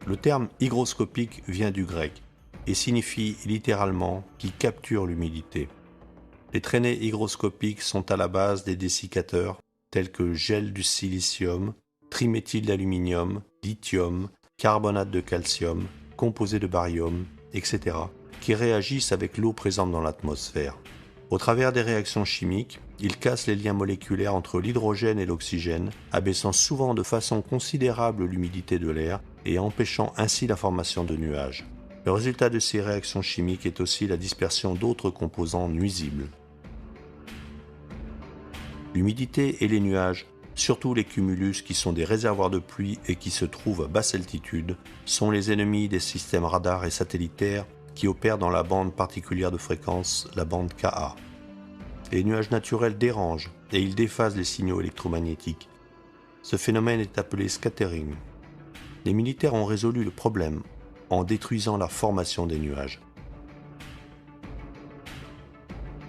Le terme hygroscopique vient du grec et signifie littéralement « qui capture l'humidité ». Les traînées hygroscopiques sont à la base des dessicateurs tels que gel du silicium, triméthyle d'aluminium, lithium, carbonate de calcium, composé de barium, etc., qui réagissent avec l'eau présente dans l'atmosphère. Au travers des réactions chimiques, ils cassent les liens moléculaires entre l'hydrogène et l'oxygène, abaissant souvent de façon considérable l'humidité de l'air et empêchant ainsi la formation de nuages. Le résultat de ces réactions chimiques est aussi la dispersion d'autres composants nuisibles. L'humidité et les nuages, surtout les cumulus qui sont des réservoirs de pluie et qui se trouvent à basse altitude, sont les ennemis des systèmes radars et satellitaires qui opèrent dans la bande particulière de fréquence, la bande Ka. Les nuages naturels dérangent et ils déphasent les signaux électromagnétiques. Ce phénomène est appelé scattering. Les militaires ont résolu le problème en détruisant la formation des nuages.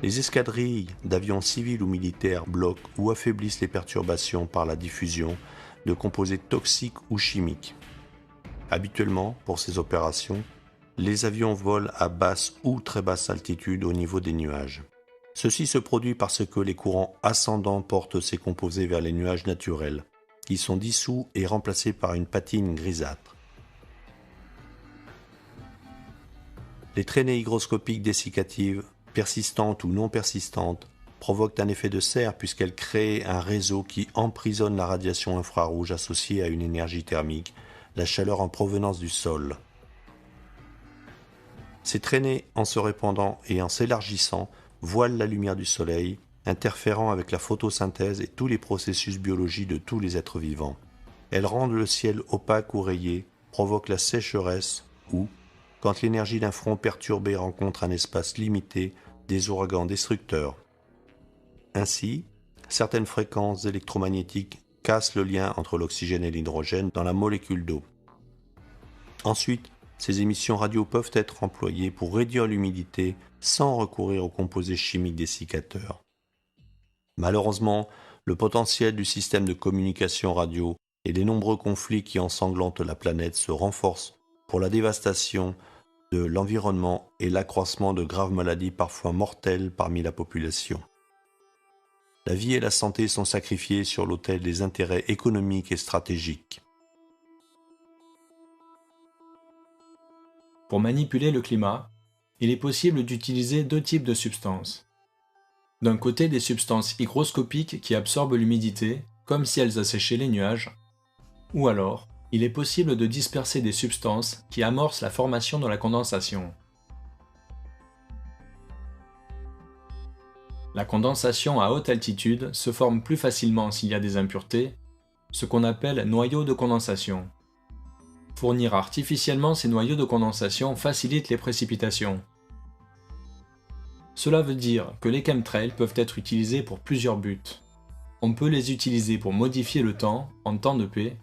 Les escadrilles d'avions civils ou militaires bloquent ou affaiblissent les perturbations par la diffusion de composés toxiques ou chimiques. Habituellement, pour ces opérations, les avions volent à basse ou très basse altitude au niveau des nuages. Ceci se produit parce que les courants ascendants portent ces composés vers les nuages naturels, qui sont dissous et remplacés par une patine grisâtre. Les traînées hygroscopiques dessicatives, persistantes ou non persistantes, provoquent un effet de serre puisqu'elles créent un réseau qui emprisonne la radiation infrarouge associée à une énergie thermique, la chaleur en provenance du sol. Ces traînées, en se répandant et en s'élargissant, voilent la lumière du soleil, interférant avec la photosynthèse et tous les processus biologiques de tous les êtres vivants. Elles rendent le ciel opaque ou rayé, provoquent la sécheresse ou, quand l'énergie d'un front perturbé rencontre un espace limité, des ouragans destructeurs. Ainsi, certaines fréquences électromagnétiques cassent le lien entre l'oxygène et l'hydrogène dans la molécule d'eau. Ensuite, ces émissions radio peuvent être employées pour réduire l'humidité sans recourir aux composés chimiques dessicateurs. Malheureusement, le potentiel du système de communication radio et les nombreux conflits qui ensanglantent la planète se renforcent pour la dévastation de l'environnement et l'accroissement de graves maladies parfois mortelles parmi la population. La vie et la santé sont sacrifiées sur l'autel des intérêts économiques et stratégiques. Pour manipuler le climat, il est possible d'utiliser deux types de substances. D'un côté, des substances hygroscopiques qui absorbent l'humidité, comme si elles asséchaient les nuages, ou alors, il est possible de disperser des substances qui amorcent la formation de la condensation. La condensation à haute altitude se forme plus facilement s'il y a des impuretés, ce qu'on appelle noyaux de condensation. Fournir artificiellement ces noyaux de condensation facilite les précipitations. Cela veut dire que les chemtrails peuvent être utilisés pour plusieurs buts. On peut les utiliser pour modifier le temps en temps de paix,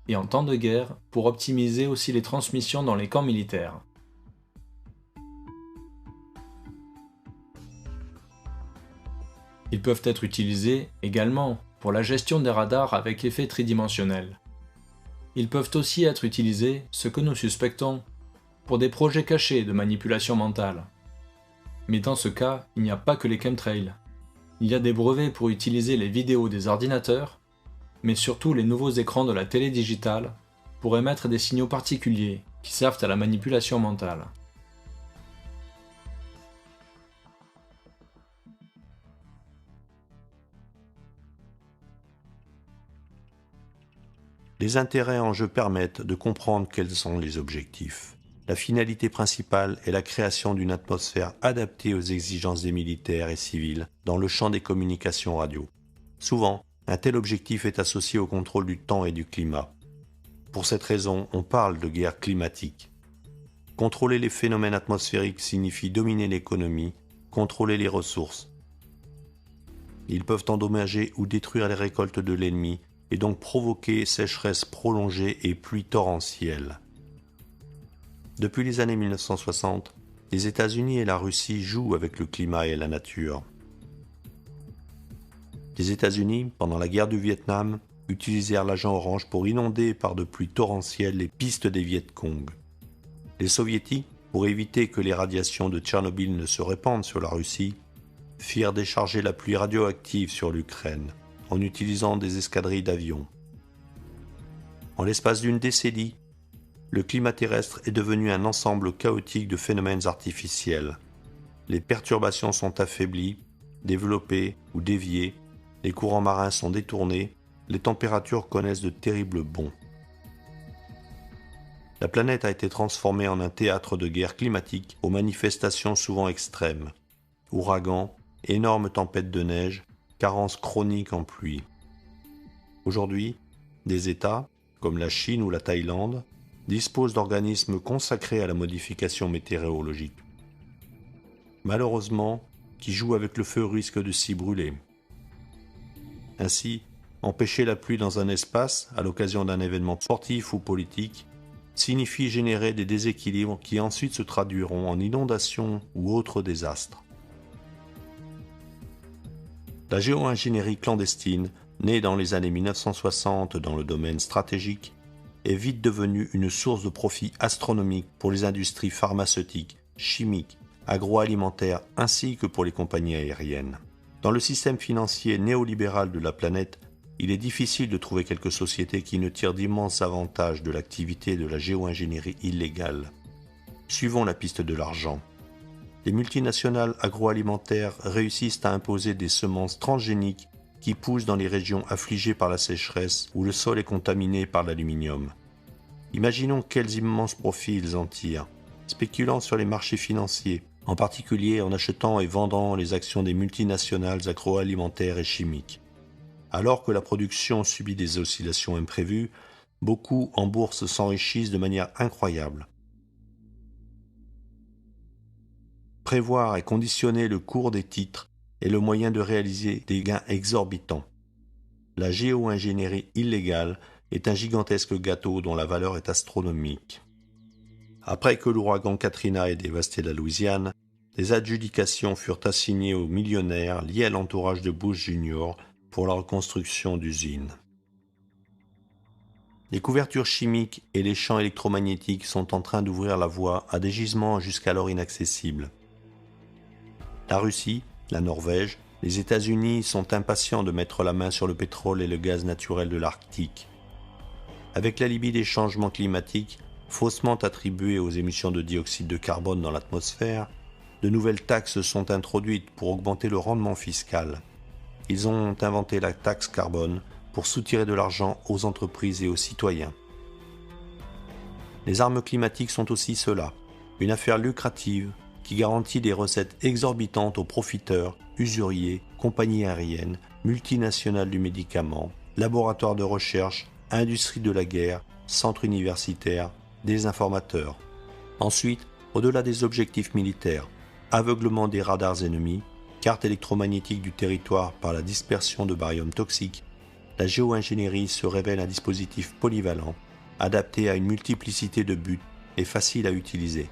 et en temps de guerre pour optimiser aussi les transmissions dans les camps militaires. Ils peuvent être utilisés également pour la gestion des radars avec effet tridimensionnel. Ils peuvent aussi être utilisés, ce que nous suspectons, pour des projets cachés de manipulation mentale. Mais dans ce cas, il n'y a pas que les chemtrails. Il y a des brevets pour utiliser les vidéos des ordinateurs, mais surtout les nouveaux écrans de la télé digitale pour émettre des signaux particuliers qui servent à la manipulation mentale. Les intérêts en jeu permettent de comprendre quels sont les objectifs. La finalité principale est la création d'une atmosphère adaptée aux exigences des militaires et civils dans le champ des communications radio. Souvent, un tel objectif est associé au contrôle du temps et du climat. Pour cette raison, on parle de guerre climatique. Contrôler les phénomènes atmosphériques signifie dominer l'économie, contrôler les ressources. Ils peuvent endommager ou détruire les récoltes de l'ennemi et donc provoquer sécheresse prolongée et pluies torrentielles. Depuis les années 1960, les États-Unis et la Russie jouent avec le climat et la nature. Les États-Unis, pendant la guerre du Vietnam, utilisèrent l'agent orange pour inonder par de pluies torrentielles les pistes des Viet Cong. Les Soviétiques, pour éviter que les radiations de Tchernobyl ne se répandent sur la Russie, firent décharger la pluie radioactive sur l'Ukraine en utilisant des escadrilles d'avions. En l'espace d'une décennie, le climat terrestre est devenu un ensemble chaotique de phénomènes artificiels. Les perturbations sont affaiblies, développées ou déviées, les courants marins sont détournés, les températures connaissent de terribles bonds. La planète a été transformée en un théâtre de guerre climatique aux manifestations souvent extrêmes. Ouragans, énormes tempêtes de neige, carences chroniques en pluie. Aujourd'hui, des États, comme la Chine ou la Thaïlande, disposent d'organismes consacrés à la modification météorologique. Malheureusement, qui jouent avec le feu risque de s'y brûler. Ainsi, empêcher la pluie dans un espace, à l'occasion d'un événement sportif ou politique, signifie générer des déséquilibres qui ensuite se traduiront en inondations ou autres désastres. La géo-ingénierie clandestine, née dans les années 1960 dans le domaine stratégique, est vite devenue une source de profit astronomique pour les industries pharmaceutiques, chimiques, agroalimentaires ainsi que pour les compagnies aériennes. Dans le système financier néolibéral de la planète, il est difficile de trouver quelques sociétés qui ne tirent d'immenses avantages de l'activité de la géo-ingénierie illégale. Suivons la piste de l'argent. Les multinationales agroalimentaires réussissent à imposer des semences transgéniques qui poussent dans les régions affligées par la sécheresse où le sol est contaminé par l'aluminium. Imaginons quels immenses profits ils en tirent, spéculant sur les marchés financiers, en particulier en achetant et vendant les actions des multinationales agroalimentaires et chimiques. Alors que la production subit des oscillations imprévues, beaucoup en bourse s'enrichissent de manière incroyable. Prévoir et conditionner le cours des titres est le moyen de réaliser des gains exorbitants. La géo-ingénierie illégale est un gigantesque gâteau dont la valeur est astronomique. Après que l'ouragan Katrina ait dévasté la Louisiane, des adjudications furent assignées aux millionnaires liés à l'entourage de Bush Jr. pour la reconstruction d'usines. Les couvertures chimiques et les champs électromagnétiques sont en train d'ouvrir la voie à des gisements jusqu'alors inaccessibles. La Russie, la Norvège, les États-Unis sont impatients de mettre la main sur le pétrole et le gaz naturel de l'Arctique. Avec l'alibi des changements climatiques, faussement attribués aux émissions de dioxyde de carbone dans l'atmosphère, de nouvelles taxes sont introduites pour augmenter le rendement fiscal. Ils ont inventé la taxe carbone pour soutirer de l'argent aux entreprises et aux citoyens. Les armes climatiques sont aussi cela, une affaire lucrative qui garantit des recettes exorbitantes aux profiteurs, usuriers, compagnies aériennes, multinationales du médicament, laboratoires de recherche, industries de la guerre, centres universitaires, désinformateurs. Ensuite, au-delà des objectifs militaires, aveuglement des radars ennemis, carte électromagnétique du territoire par la dispersion de barium toxique, la géo-ingénierie se révèle un dispositif polyvalent, adapté à une multiplicité de buts et facile à utiliser.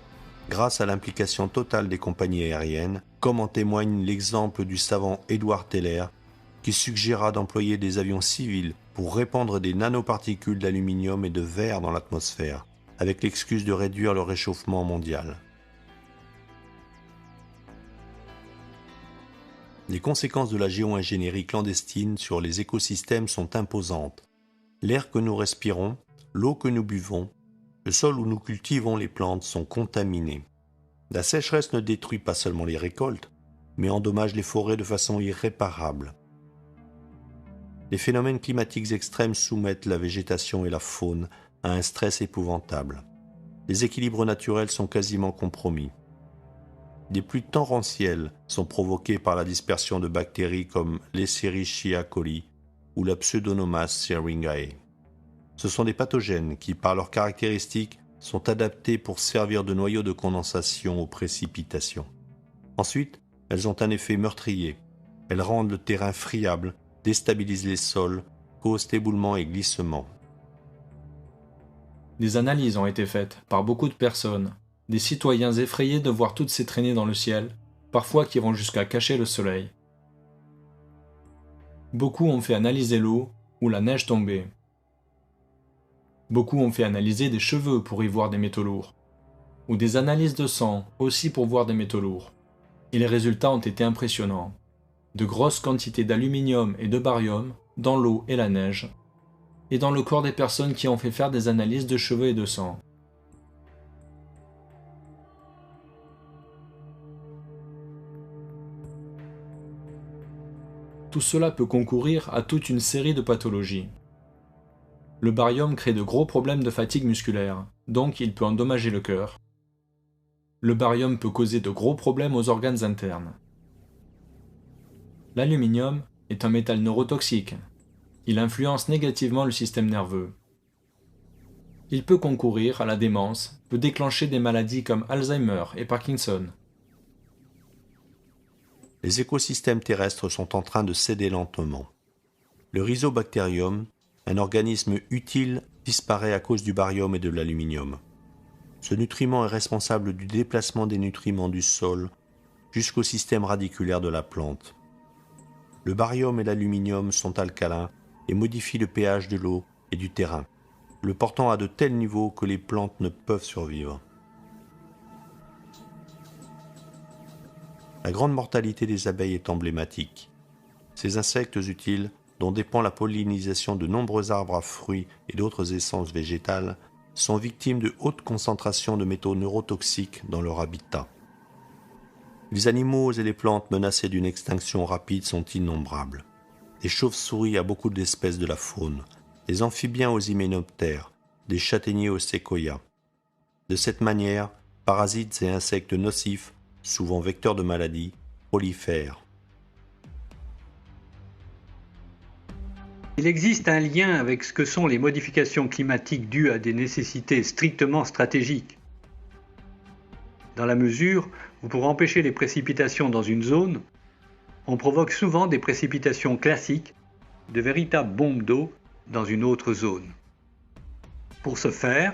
Grâce à l'implication totale des compagnies aériennes, comme en témoigne l'exemple du savant Edward Teller, qui suggéra d'employer des avions civils pour répandre des nanoparticules d'aluminium et de verre dans l'atmosphère, avec l'excuse de réduire le réchauffement mondial. Les conséquences de la géo-ingénierie clandestine sur les écosystèmes sont imposantes. L'air que nous respirons, l'eau que nous buvons, le sol où nous cultivons les plantes sont contaminés. La sécheresse ne détruit pas seulement les récoltes, mais endommage les forêts de façon irréparable. Les phénomènes climatiques extrêmes soumettent la végétation et la faune à un stress épouvantable. Les équilibres naturels sont quasiment compromis. Des pluies torrentielles sont provoquées par la dispersion de bactéries comme l'Escherichia coli ou la Pseudomonas syringae. Ce sont des pathogènes qui, par leurs caractéristiques, sont adaptés pour servir de noyau de condensation aux précipitations. Ensuite, elles ont un effet meurtrier. Elles rendent le terrain friable, déstabilisent les sols, causent éboulements et glissements. Des analyses ont été faites par beaucoup de personnes, des citoyens effrayés de voir toutes ces traînées dans le ciel, parfois qui vont jusqu'à cacher le soleil. Beaucoup ont fait analyser l'eau ou la neige tombée. Beaucoup ont fait analyser des cheveux pour y voir des métaux lourds, ou des analyses de sang aussi pour voir des métaux lourds. Et les résultats ont été impressionnants. De grosses quantités d'aluminium et de barium dans l'eau et la neige, et dans le corps des personnes qui ont fait faire des analyses de cheveux et de sang. Tout cela peut concourir à toute une série de pathologies. Le barium crée de gros problèmes de fatigue musculaire, donc il peut endommager le cœur. Le barium peut causer de gros problèmes aux organes internes. L'aluminium est un métal neurotoxique. Il influence négativement le système nerveux. Il peut concourir à la démence, peut déclencher des maladies comme Alzheimer et Parkinson. Les écosystèmes terrestres sont en train de céder lentement. Le Rhizobacterium, un organisme utile, disparaît à cause du barium et de l'aluminium. Ce nutriment est responsable du déplacement des nutriments du sol jusqu'au système radiculaire de la plante. Le barium et l'aluminium sont alcalins et modifient le pH de l'eau et du terrain, le portant à de tels niveaux que les plantes ne peuvent survivre. La grande mortalité des abeilles est emblématique. Ces insectes utiles, dont dépend la pollinisation de nombreux arbres à fruits et d'autres essences végétales, sont victimes de hautes concentrations de métaux neurotoxiques dans leur habitat. Les animaux et les plantes menacés d'une extinction rapide sont innombrables. Des chauves-souris à beaucoup d'espèces de la faune, des amphibiens aux hyménoptères, des châtaigniers aux séquoias. De cette manière, parasites et insectes nocifs, souvent vecteurs de maladies, prolifèrent. Il existe un lien avec ce que sont les modifications climatiques dues à des nécessités strictement stratégiques. Dans la mesure où pour empêcher les précipitations dans une zone, on provoque souvent des précipitations classiques, de véritables bombes d'eau dans une autre zone. Pour ce faire,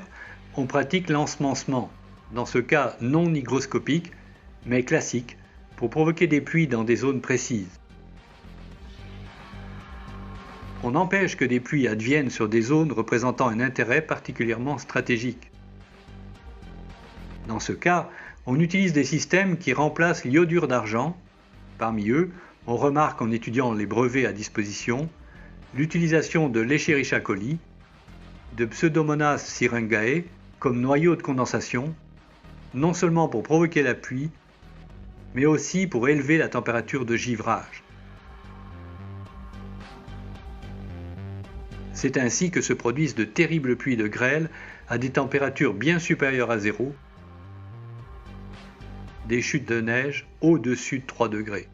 on pratique l'ensemencement, dans ce cas non hygroscopique, mais classique, pour provoquer des pluies dans des zones précises. On empêche que des pluies adviennent sur des zones représentant un intérêt particulièrement stratégique. Dans ce cas, on utilise des systèmes qui remplacent l'iodure d'argent. Parmi eux, on remarque en étudiant les brevets à disposition l'utilisation de l'Escherichia coli, de Pseudomonas syringae comme noyau de condensation, non seulement pour provoquer la pluie, mais aussi pour élever la température de givrage. C'est ainsi que se produisent de terribles pluies de grêle à des températures bien supérieures à zéro, des chutes de neige au-dessus de 3 degrés.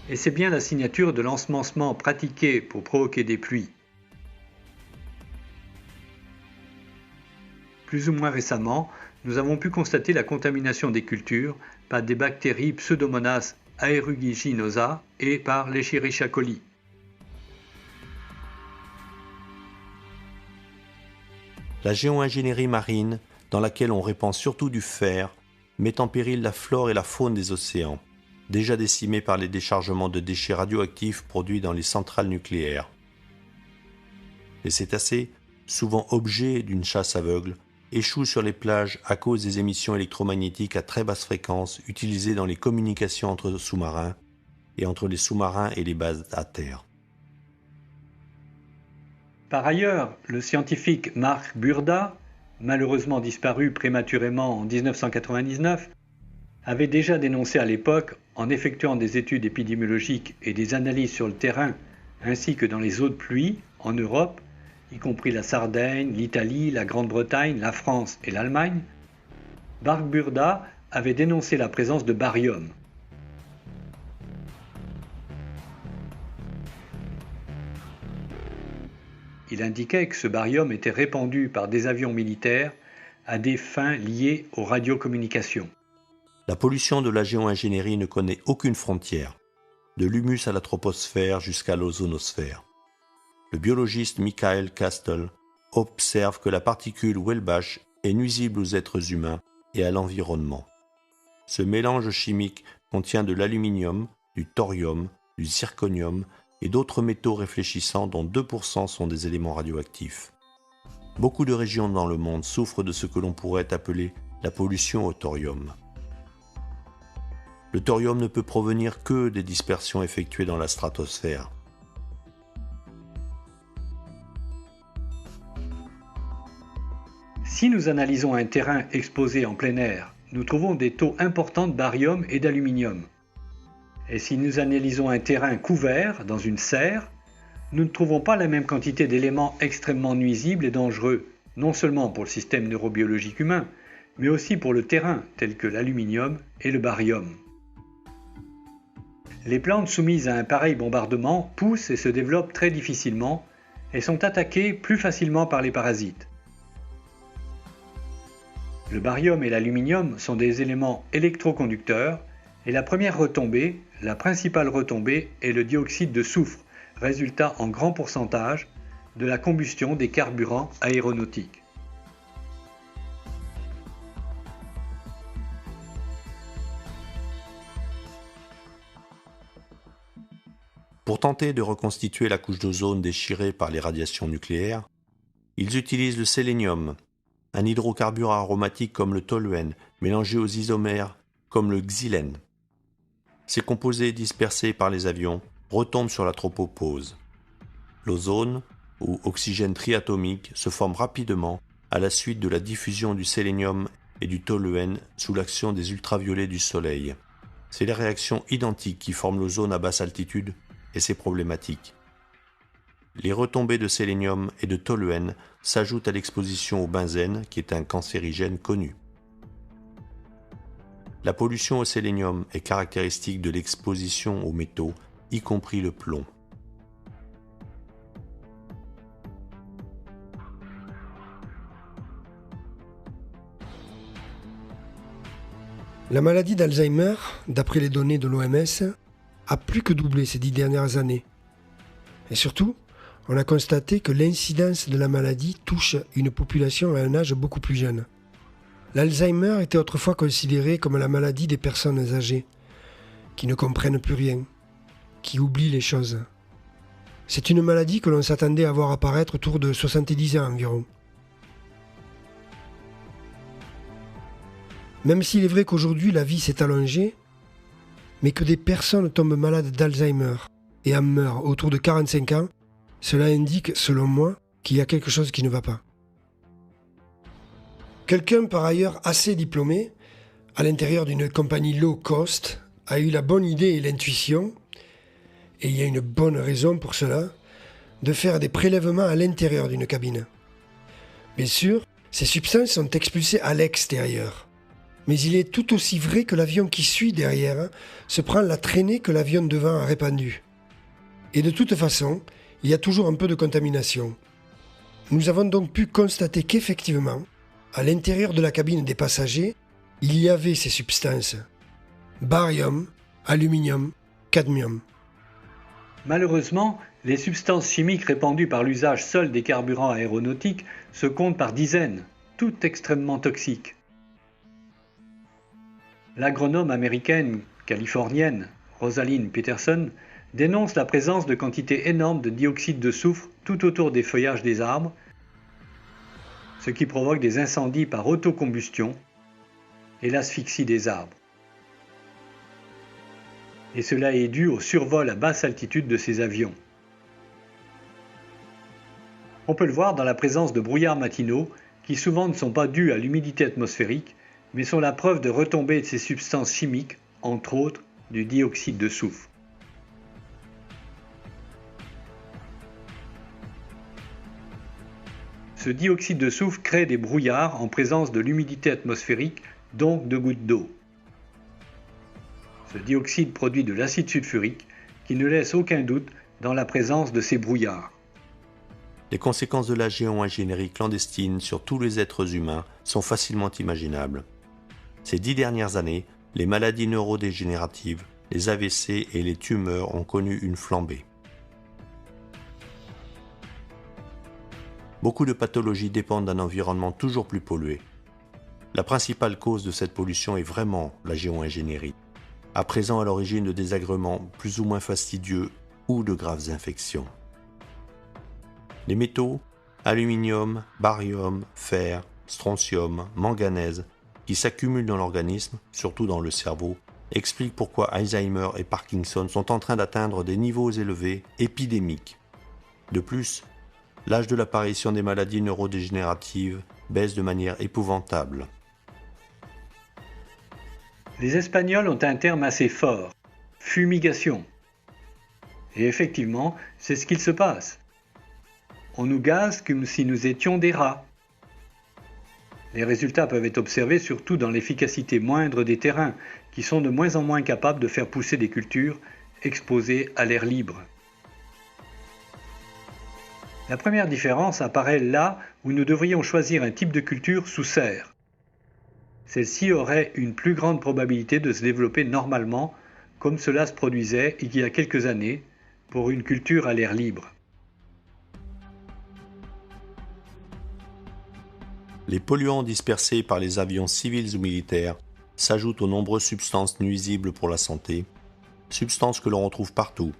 Et c'est bien la signature de l'ensemencement pratiqué pour provoquer des pluies. Plus ou moins récemment, nous avons pu constater la contamination des cultures par des bactéries Pseudomonas aeruginosa et par l'Escherichia coli. La géo-ingénierie marine, dans laquelle on répand surtout du fer, met en péril la flore et la faune des océans, déjà décimés par les déchargements de déchets radioactifs produits dans les centrales nucléaires. Les cétacés, souvent objets d'une chasse aveugle, échouent sur les plages à cause des émissions électromagnétiques à très basse fréquence utilisées dans les communications entre sous-marins et entre les sous-marins et les bases à terre. Par ailleurs, le scientifique Mark Burda, malheureusement disparu prématurément en 1999, avait déjà dénoncé à l'époque, en effectuant des études épidémiologiques et des analyses sur le terrain, ainsi que dans les eaux de pluie en Europe, y compris la Sardaigne, l'Italie, la Grande-Bretagne, la France et l'Allemagne, Mark Burda avait dénoncé la présence de barium. Il indiquait que ce barium était répandu par des avions militaires à des fins liées aux radiocommunications. La pollution de la géo-ingénierie ne connaît aucune frontière, de l'humus à la troposphère jusqu'à l'ozonosphère. Le biologiste Michael Castle observe que la particule Welbach est nuisible aux êtres humains et à l'environnement. Ce mélange chimique contient de l'aluminium, du thorium, du zirconium et d'autres métaux réfléchissants dont 2% sont des éléments radioactifs. Beaucoup de régions dans le monde souffrent de ce que l'on pourrait appeler la pollution au thorium. Le thorium ne peut provenir que des dispersions effectuées dans la stratosphère. Si nous analysons un terrain exposé en plein air, nous trouvons des taux importants de barium et d'aluminium. Et si nous analysons un terrain couvert dans une serre, nous ne trouvons pas la même quantité d'éléments extrêmement nuisibles et dangereux, non seulement pour le système neurobiologique humain, mais aussi pour le terrain, tels que l'aluminium et le barium. Les plantes soumises à un pareil bombardement poussent et se développent très difficilement et sont attaquées plus facilement par les parasites. Le barium et l'aluminium sont des éléments électroconducteurs et la première retombée, la principale retombée, est le dioxyde de soufre, résultat en grand pourcentage de la combustion des carburants aéronautiques. Pour tenter de reconstituer la couche d'ozone déchirée par les radiations nucléaires, ils utilisent le sélénium, un hydrocarbure aromatique comme le toluen, mélangé aux isomères comme le xylène. Ces composés dispersés par les avions retombent sur la tropopause. L'ozone, ou oxygène triatomique, se forme rapidement à la suite de la diffusion du sélénium et du toluen sous l'action des ultraviolets du Soleil. C'est les réactions identiques qui forment l'ozone à basse altitude et c'est problématique. Les retombées de sélénium et de toluen s'ajoutent à l'exposition au benzène, qui est un cancérigène connu. La pollution au sélénium est caractéristique de l'exposition aux métaux, y compris le plomb. La maladie d'Alzheimer, d'après les données de l'OMS, a plus que doublé ces 10 dernières années. Et surtout, on a constaté que l'incidence de la maladie touche une population à un âge beaucoup plus jeune. L'Alzheimer était autrefois considéré comme la maladie des personnes âgées, qui ne comprennent plus rien, qui oublient les choses. C'est une maladie que l'on s'attendait à voir apparaître autour de 70 ans environ. Même s'il est vrai qu'aujourd'hui la vie s'est allongée, mais que des personnes tombent malades d'Alzheimer et en meurent autour de 45 ans, cela indique, selon moi, qu'il y a quelque chose qui ne va pas. Quelqu'un par ailleurs assez diplômé, à l'intérieur d'une compagnie low cost, a eu la bonne idée et l'intuition, et il y a une bonne raison pour cela, de faire des prélèvements à l'intérieur d'une cabine. Bien sûr, ces substances sont expulsées à l'extérieur. Mais il est tout aussi vrai que l'avion qui suit derrière se prend la traînée que l'avion devant a répandue. Et de toute façon, il y a toujours un peu de contamination. Nous avons donc pu constater qu'effectivement, à l'intérieur de la cabine des passagers, il y avait ces substances. Barium, aluminium, cadmium. Malheureusement, les substances chimiques répandues par l'usage seul des carburants aéronautiques se comptent par dizaines, toutes extrêmement toxiques. L'agronome américaine californienne Rosalind Peterson dénonce la présence de quantités énormes de dioxyde de soufre tout autour des feuillages des arbres, ce qui provoque des incendies par autocombustion et l'asphyxie des arbres. Et cela est dû au survol à basse altitude de ces avions. On peut le voir dans la présence de brouillards matinaux qui souvent ne sont pas dus à l'humidité atmosphérique, mais sont la preuve de retombées de ces substances chimiques, entre autres du dioxyde de soufre. Ce dioxyde de soufre crée des brouillards en présence de l'humidité atmosphérique, donc de gouttes d'eau. Ce dioxyde produit de l'acide sulfurique qui ne laisse aucun doute dans la présence de ces brouillards. Les conséquences de la géo-ingénierie clandestine sur tous les êtres humains sont facilement imaginables. Ces 10 dernières années, les maladies neurodégénératives, les AVC et les tumeurs ont connu une flambée. Beaucoup de pathologies dépendent d'un environnement toujours plus pollué. La principale cause de cette pollution est vraiment la géo-ingénierie, à présent à l'origine de désagréments plus ou moins fastidieux ou de graves infections. Les métaux, aluminium, barium, fer, strontium, manganèse, qui s'accumulent dans l'organisme, surtout dans le cerveau, expliquent pourquoi Alzheimer et Parkinson sont en train d'atteindre des niveaux élevés, épidémiques. De plus, l'âge de l'apparition des maladies neurodégénératives baisse de manière épouvantable. Les Espagnols ont un terme assez fort, fumigation. Et effectivement, c'est ce qu'il se passe. On nous gaze comme si nous étions des rats. Les résultats peuvent être observés surtout dans l'efficacité moindre des terrains, qui sont de moins en moins capables de faire pousser des cultures exposées à l'air libre. La première différence apparaît là où nous devrions choisir un type de culture sous serre. Celle-ci aurait une plus grande probabilité de se développer normalement, comme cela se produisait il y a quelques années, pour une culture à l'air libre. Les polluants dispersés par les avions civils ou militaires s'ajoutent aux nombreuses substances nuisibles pour la santé, substances que l'on retrouve partout,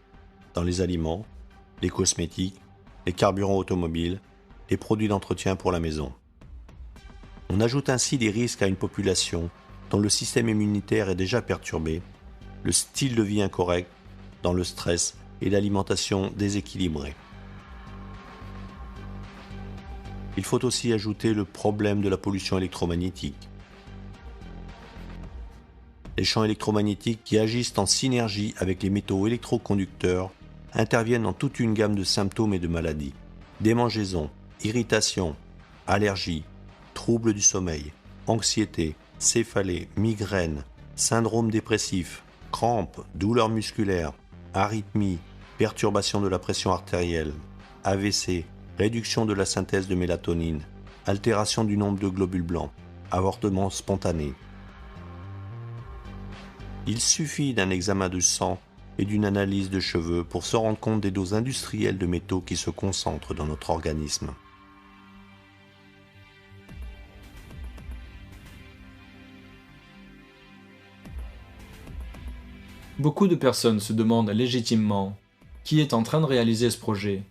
dans les aliments, les cosmétiques, les carburants automobiles, les produits d'entretien pour la maison. On ajoute ainsi des risques à une population dont le système immunitaire est déjà perturbé, le style de vie incorrect, dans le stress et l'alimentation déséquilibrée. Il faut aussi ajouter le problème de la pollution électromagnétique. Les champs électromagnétiques qui agissent en synergie avec les métaux électroconducteurs interviennent dans toute une gamme de symptômes et de maladies. Démangeaisons, irritations, allergies, troubles du sommeil, anxiété, céphalée, migraine, syndrome dépressif, crampes, douleurs musculaires, arythmies, perturbations de la pression artérielle, AVC, réduction de la synthèse de mélatonine, altération du nombre de globules blancs, avortement spontané. Il suffit d'un examen de sang et d'une analyse de cheveux pour se rendre compte des doses industrielles de métaux qui se concentrent dans notre organisme. Beaucoup de personnes se demandent légitimement qui est en train de réaliser ce projet,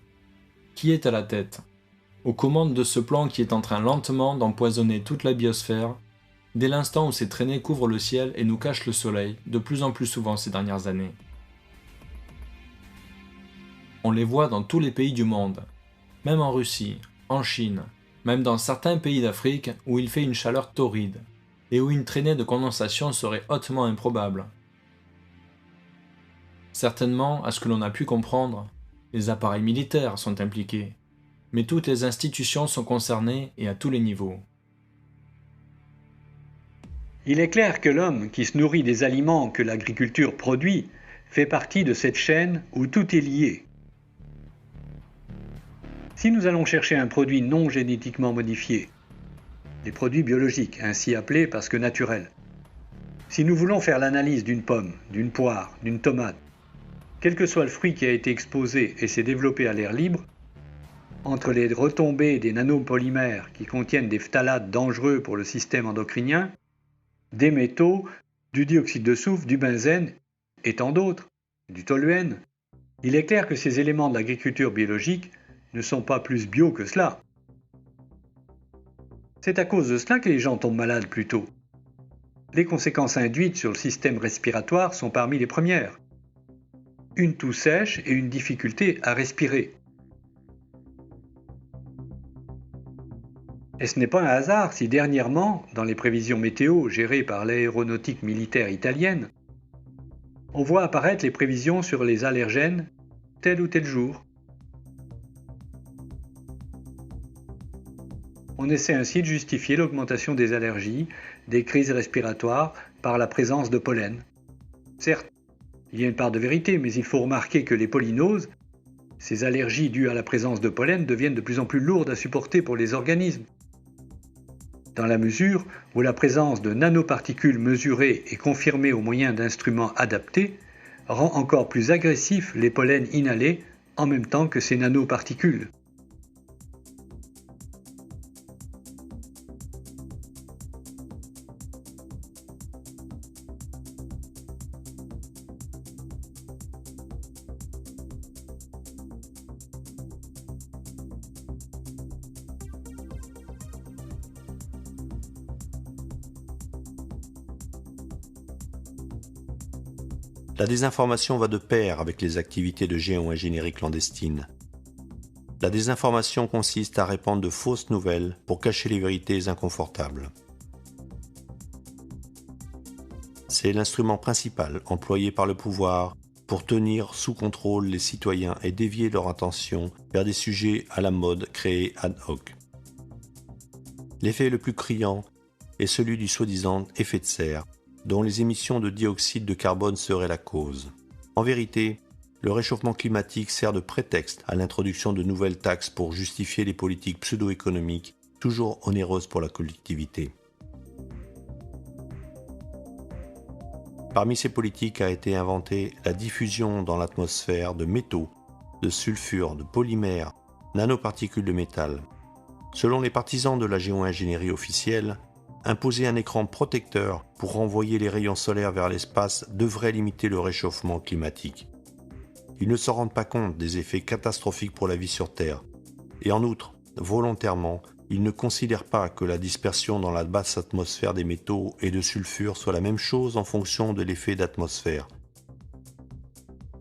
qui est à la tête, aux commandes de ce plan qui est en train lentement d'empoisonner toute la biosphère, dès l'instant où ces traînées couvrent le ciel et nous cachent le soleil de plus en plus souvent ces dernières années. On les voit dans tous les pays du monde, même en Russie, en Chine, même dans certains pays d'Afrique où il fait une chaleur torride, et où une traînée de condensation serait hautement improbable. Certainement, à ce que l'on a pu comprendre, les appareils militaires sont impliqués, mais toutes les institutions sont concernées et à tous les niveaux. Il est clair que l'homme qui se nourrit des aliments que l'agriculture produit fait partie de cette chaîne où tout est lié. Si nous allons chercher un produit non génétiquement modifié, des produits biologiques, ainsi appelés parce que naturels, si nous voulons faire l'analyse d'une pomme, d'une poire, d'une tomate, quel que soit le fruit qui a été exposé et s'est développé à l'air libre, entre les retombées des nanopolymères qui contiennent des phtalates dangereux pour le système endocrinien, des métaux, du dioxyde de soufre, du benzène et tant d'autres, du toluène, il est clair que ces éléments de l'agriculture biologique ne sont pas plus bio que cela. C'est à cause de cela que les gens tombent malades plus tôt. Les conséquences induites sur le système respiratoire sont parmi les premières. Une toux sèche et une difficulté à respirer. Et ce n'est pas un hasard si dernièrement, dans les prévisions météo gérées par l'aéronautique militaire italienne, on voit apparaître les prévisions sur les allergènes tel ou tel jour. On essaie ainsi de justifier l'augmentation des allergies, des crises respiratoires par la présence de pollen. Certes, il y a une part de vérité, mais il faut remarquer que les pollinoses, ces allergies dues à la présence de pollen, deviennent de plus en plus lourdes à supporter pour les organismes. Dans la mesure où la présence de nanoparticules mesurées et confirmées au moyen d'instruments adaptés rend encore plus agressifs les pollens inhalés en même temps que ces nanoparticules. La désinformation va de pair avec les activités de géo-ingénierie clandestine. La désinformation consiste à répandre de fausses nouvelles pour cacher les vérités inconfortables. C'est l'instrument principal employé par le pouvoir pour tenir sous contrôle les citoyens et dévier leur attention vers des sujets à la mode créés ad hoc. L'effet le plus criant est celui du soi-disant effet de serre, dont les émissions de dioxyde de carbone seraient la cause. En vérité, le réchauffement climatique sert de prétexte à l'introduction de nouvelles taxes pour justifier les politiques pseudo-économiques toujours onéreuses pour la collectivité. Parmi ces politiques a été inventée la diffusion dans l'atmosphère de métaux, de sulfure, de polymères, nanoparticules de métal. Selon les partisans de la géo-ingénierie officielle, imposer un écran protecteur pour renvoyer les rayons solaires vers l'espace devrait limiter le réchauffement climatique. Ils ne se rendent pas compte des effets catastrophiques pour la vie sur Terre. Et en outre, volontairement, ils ne considèrent pas que la dispersion dans la basse atmosphère des métaux et de sulfure soit la même chose en fonction de l'effet d'atmosphère.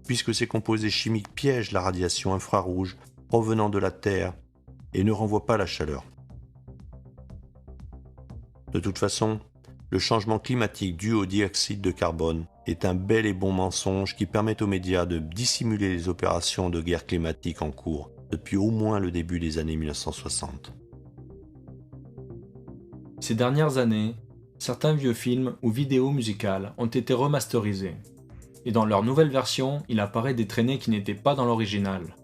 Puisque ces composés chimiques piègent la radiation infrarouge provenant de la Terre et ne renvoient pas la chaleur. De toute façon, le changement climatique dû au dioxyde de carbone est un bel et bon mensonge qui permet aux médias de dissimuler les opérations de guerre climatique en cours depuis au moins le début des années 1960. Ces dernières années, certains vieux films ou vidéos musicales ont été remasterisés, et dans leur nouvelle version, il apparaît des traînées qui n'étaient pas dans l'original.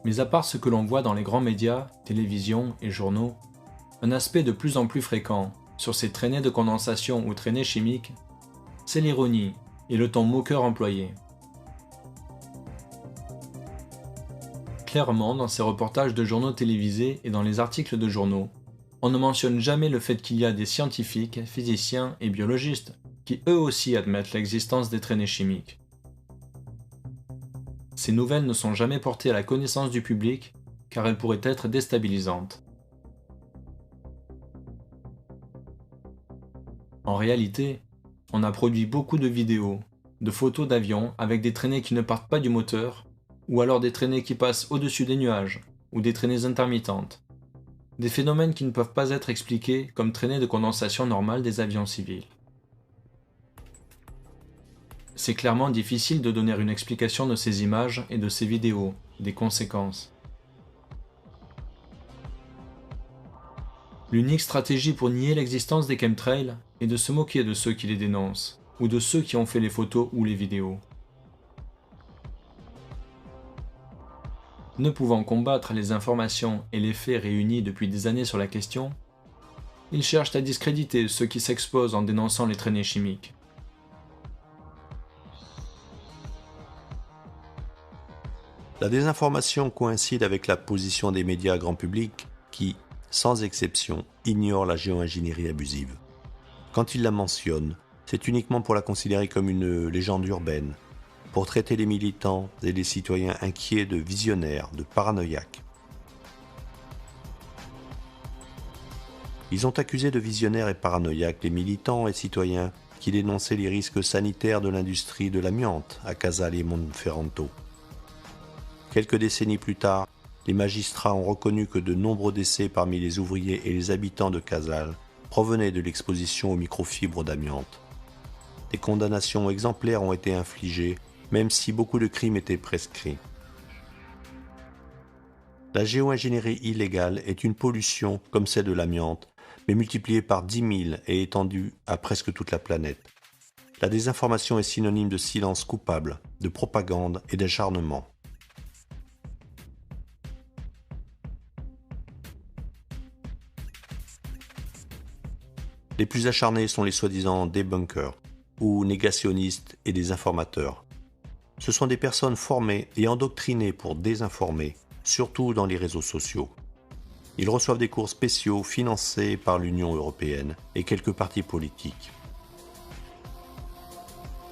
Mais à part ce que l'on voit dans les grands médias, télévision et journaux, un aspect de plus en plus fréquent sur ces traînées de condensation ou traînées chimiques, c'est l'ironie et le ton moqueur employé. Clairement, dans ces reportages de journaux télévisés et dans les articles de journaux, on ne mentionne jamais le fait qu'il y a des scientifiques, physiciens et biologistes qui eux aussi admettent l'existence des traînées chimiques. Ces nouvelles ne sont jamais portées à la connaissance du public car elles pourraient être déstabilisantes. En réalité, on a produit beaucoup de vidéos, de photos d'avions avec des traînées qui ne partent pas du moteur, ou alors des traînées qui passent au-dessus des nuages, ou des traînées intermittentes. Des phénomènes qui ne peuvent pas être expliqués comme traînées de condensation normale des avions civils. C'est clairement difficile de donner une explication de ces images et de ces vidéos, des conséquences. L'unique stratégie pour nier l'existence des chemtrails est de se moquer de ceux qui les dénoncent, ou de ceux qui ont fait les photos ou les vidéos. Ne pouvant combattre les informations et les faits réunis depuis des années sur la question, ils cherchent à discréditer ceux qui s'exposent en dénonçant les traînées chimiques. La désinformation coïncide avec la position des médias grand public qui, sans exception, ignorent la géo-ingénierie abusive. Quand ils la mentionnent, c'est uniquement pour la considérer comme une légende urbaine, pour traiter les militants et les citoyens inquiets de visionnaires, de paranoïaques. Ils ont accusé de visionnaires et paranoïaques les militants et citoyens qui dénonçaient les risques sanitaires de l'industrie de l'amiante à Casale et Monferrato. Quelques décennies plus tard, les magistrats ont reconnu que de nombreux décès parmi les ouvriers et les habitants de Casale provenaient de l'exposition aux microfibres d'amiante. Des condamnations exemplaires ont été infligées, même si beaucoup de crimes étaient prescrits. La géo-ingénierie illégale est une pollution comme celle de l'amiante, mais multipliée par 10 000 et étendue à presque toute la planète. La désinformation est synonyme de silence coupable, de propagande et d'acharnement. Les plus acharnés sont les soi-disant débunkers, ou négationnistes et désinformateurs. Ce sont des personnes formées et endoctrinées pour désinformer, surtout dans les réseaux sociaux. Ils reçoivent des cours spéciaux financés par l'Union européenne et quelques partis politiques.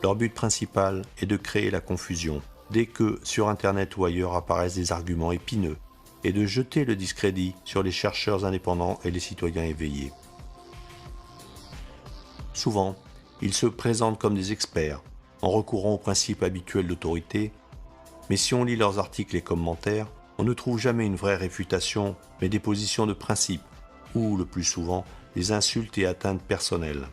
Leur but principal est de créer la confusion dès que, sur Internet ou ailleurs, apparaissent des arguments épineux et de jeter le discrédit sur les chercheurs indépendants et les citoyens éveillés. Souvent, ils se présentent comme des experts, en recourant aux principes habituels d'autorité, mais si on lit leurs articles et commentaires, on ne trouve jamais une vraie réfutation, mais des positions de principe, ou, le plus souvent, des insultes et atteintes personnelles.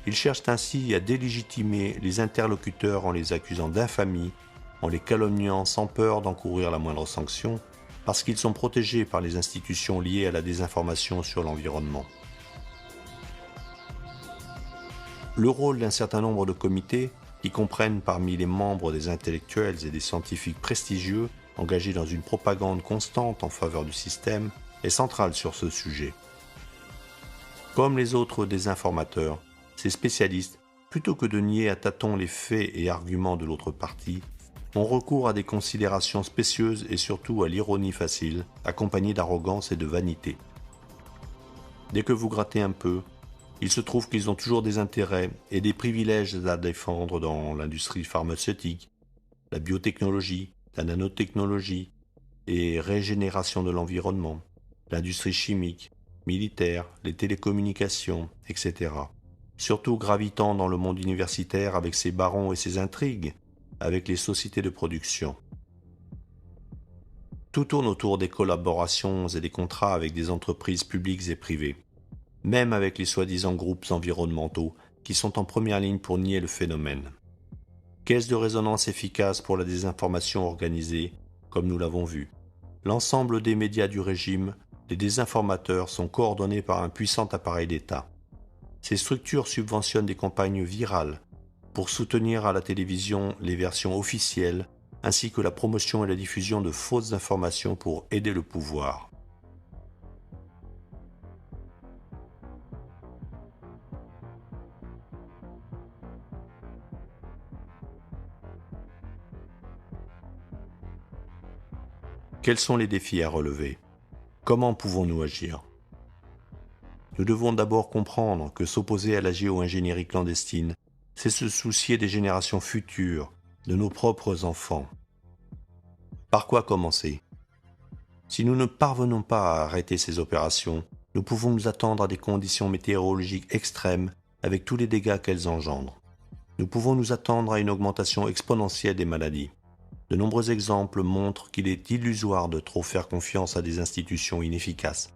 Ils cherchent ainsi à délégitimer les interlocuteurs en les accusant d'infamie, en les calomniant sans peur d'encourir la moindre sanction, parce qu'ils sont protégés par les institutions liées à la désinformation sur l'environnement. Le rôle d'un certain nombre de comités, qui comprennent parmi les membres des intellectuels et des scientifiques prestigieux engagés dans une propagande constante en faveur du système, est central sur ce sujet. Comme les autres désinformateurs, ces spécialistes, plutôt que de nier à tâtons les faits et arguments de l'autre partie, ont recours à des considérations spécieuses et surtout à l'ironie facile, accompagnée d'arrogance et de vanité. Dès que vous grattez un peu, il se trouve qu'ils ont toujours des intérêts et des privilèges à défendre dans l'industrie pharmaceutique, la biotechnologie, la nanotechnologie et régénération de l'environnement, l'industrie chimique, militaire, les télécommunications, etc. Surtout gravitant dans le monde universitaire avec ses barons et ses intrigues, avec les sociétés de production. Tout tourne autour des collaborations et des contrats avec des entreprises publiques et privées, même avec les soi-disant groupes environnementaux qui sont en première ligne pour nier le phénomène. Caisse de résonance efficace pour la désinformation organisée, comme nous l'avons vu. L'ensemble des médias du régime, les désinformateurs sont coordonnés par un puissant appareil d'État. Ces structures subventionnent des campagnes virales pour soutenir à la télévision les versions officielles ainsi que la promotion et la diffusion de fausses informations pour aider le pouvoir. Quels sont les défis à relever? Comment pouvons-nous agir? Nous devons d'abord comprendre que s'opposer à la géo-ingénierie clandestine, c'est se soucier des générations futures, de nos propres enfants. Par quoi commencer? Si nous ne parvenons pas à arrêter ces opérations, nous pouvons nous attendre à des conditions météorologiques extrêmes avec tous les dégâts qu'elles engendrent. Nous pouvons nous attendre à une augmentation exponentielle des maladies. De nombreux exemples montrent qu'il est illusoire de trop faire confiance à des institutions inefficaces.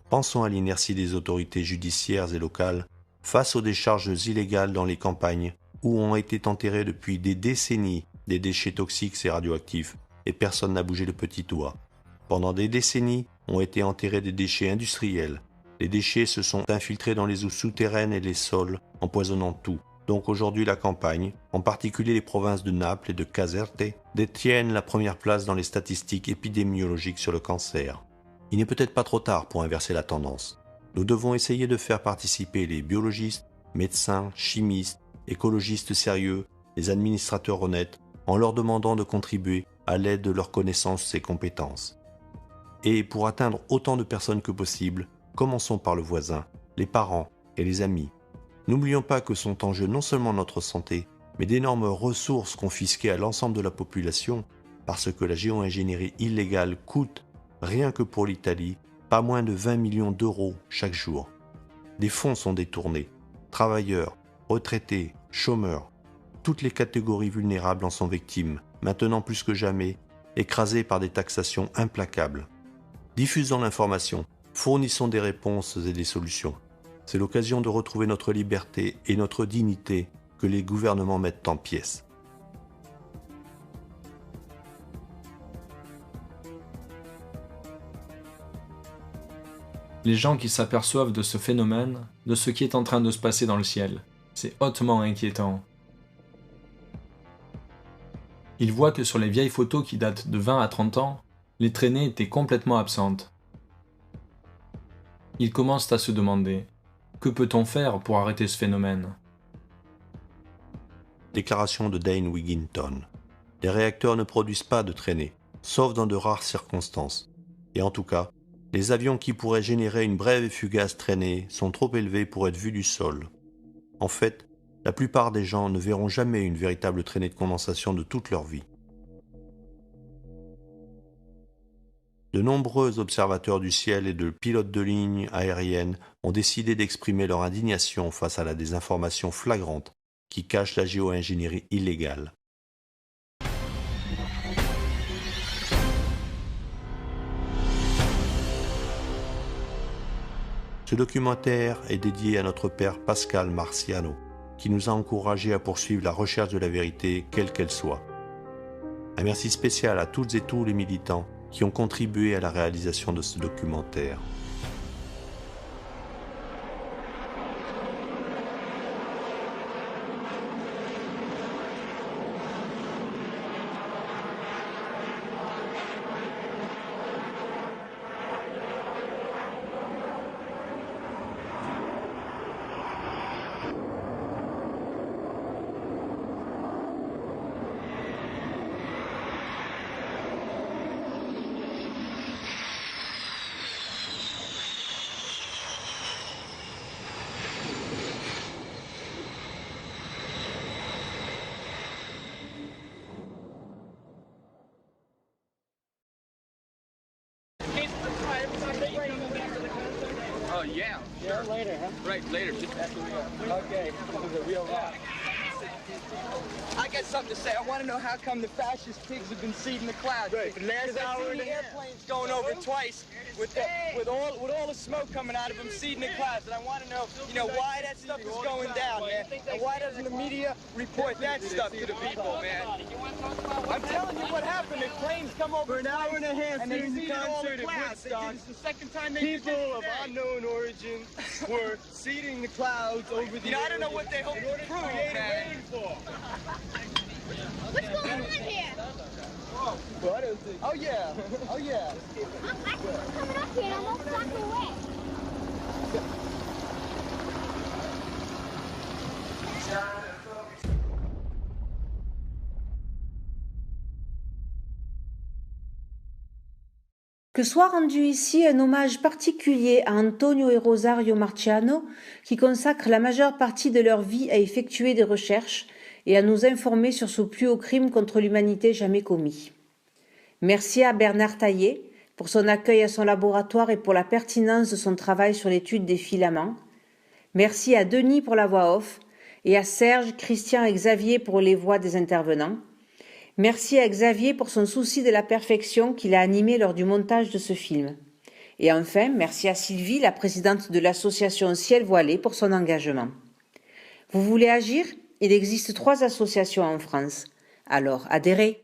Pensons à l'inertie des autorités judiciaires et locales face aux décharges illégales dans les campagnes où ont été enterrés depuis des décennies des déchets toxiques et radioactifs et personne n'a bougé le petit doigt. Pendant des décennies ont été enterrés des déchets industriels. Les déchets se sont infiltrés dans les eaux souterraines et les sols, empoisonnant tout. Donc aujourd'hui la campagne, en particulier les provinces de Naples et de Caserte, détiennent la première place dans les statistiques épidémiologiques sur le cancer. Il n'est peut-être pas trop tard pour inverser la tendance. Nous devons essayer de faire participer les biologistes, médecins, chimistes, écologistes sérieux, les administrateurs honnêtes, en leur demandant de contribuer à l'aide de leurs connaissances et compétences. Et pour atteindre autant de personnes que possible, commençons par le voisin, les parents et les amis. N'oublions pas que sont en jeu non seulement notre santé, mais d'énormes ressources confisquées à l'ensemble de la population parce que la géo-ingénierie illégale coûte, rien que pour l'Italie, pas moins de 20 millions d'euros chaque jour. Des fonds sont détournés. Travailleurs, retraités, chômeurs, toutes les catégories vulnérables en sont victimes, maintenant plus que jamais, écrasées par des taxations implacables. Diffusons l'information, fournissons des réponses et des solutions. C'est l'occasion de retrouver notre liberté et notre dignité que les gouvernements mettent en pièces. Les gens qui s'aperçoivent de ce phénomène, de ce qui est en train de se passer dans le ciel, c'est hautement inquiétant. Ils voient que sur les vieilles photos qui datent de 20 à 30 ans, les traînées étaient complètement absentes. Ils commencent à se demander: que peut-on faire pour arrêter ce phénomène? Déclaration de Dane Wigginton. Les réacteurs ne produisent pas de traînées, sauf dans de rares circonstances. Et en tout cas, les avions qui pourraient générer une brève et fugace traînée sont trop élevés pour être vus du sol. En fait, la plupart des gens ne verront jamais une véritable traînée de condensation de toute leur vie. De nombreux observateurs du ciel et de pilotes de lignes aériennes ont décidé d'exprimer leur indignation face à la désinformation flagrante qui cache la géo-ingénierie illégale. Ce documentaire est dédié à notre père Pascal Marciano, qui nous a encouragés à poursuivre la recherche de la vérité, quelle qu'elle soit. Un merci spécial à toutes et tous les militants qui ont contribué à la réalisation de ce documentaire. Oh yeah. Yeah, later, huh? Right, later. Just after we go. Okay. The real rock. I got something to say. I want to know how come the fascist pigs have been seeding the clouds. Right. For the last hour and a half. Airplanes going over twice with all the smoke coming out of them seeding the clouds. And I want to know, why that stuff is going down, man. And why doesn't the media report that stuff to the people, man? I'm telling you what happened. The planes come over for an hour and a half and they seeded all the clouds. It's the second time they did that. People of unknown origin were seeding the clouds over the I don't know what they hope to prove, man. What's going on here? Well, I don't think. Oh yeah. Oh yeah. I see what's coming up here and I'm almost blocked away. Que soit rendu ici un hommage particulier à Antonio et Rosario Marciano, qui consacrent la majeure partie de leur vie à effectuer des recherches et à nous informer sur ce plus haut crime contre l'humanité jamais commis. Merci à Bernard Taillé pour son accueil à son laboratoire et pour la pertinence de son travail sur l'étude des filaments. Merci à Denis pour la voix off et à Serge, Christian et Xavier pour les voix des intervenants. Merci à Xavier pour son souci de la perfection qu'il a animé lors du montage de ce film. Et enfin, merci à Sylvie, la présidente de l'association Ciel Voilé, pour son engagement. Vous voulez agir ? Il existe 3 associations en France. Alors, adhérez.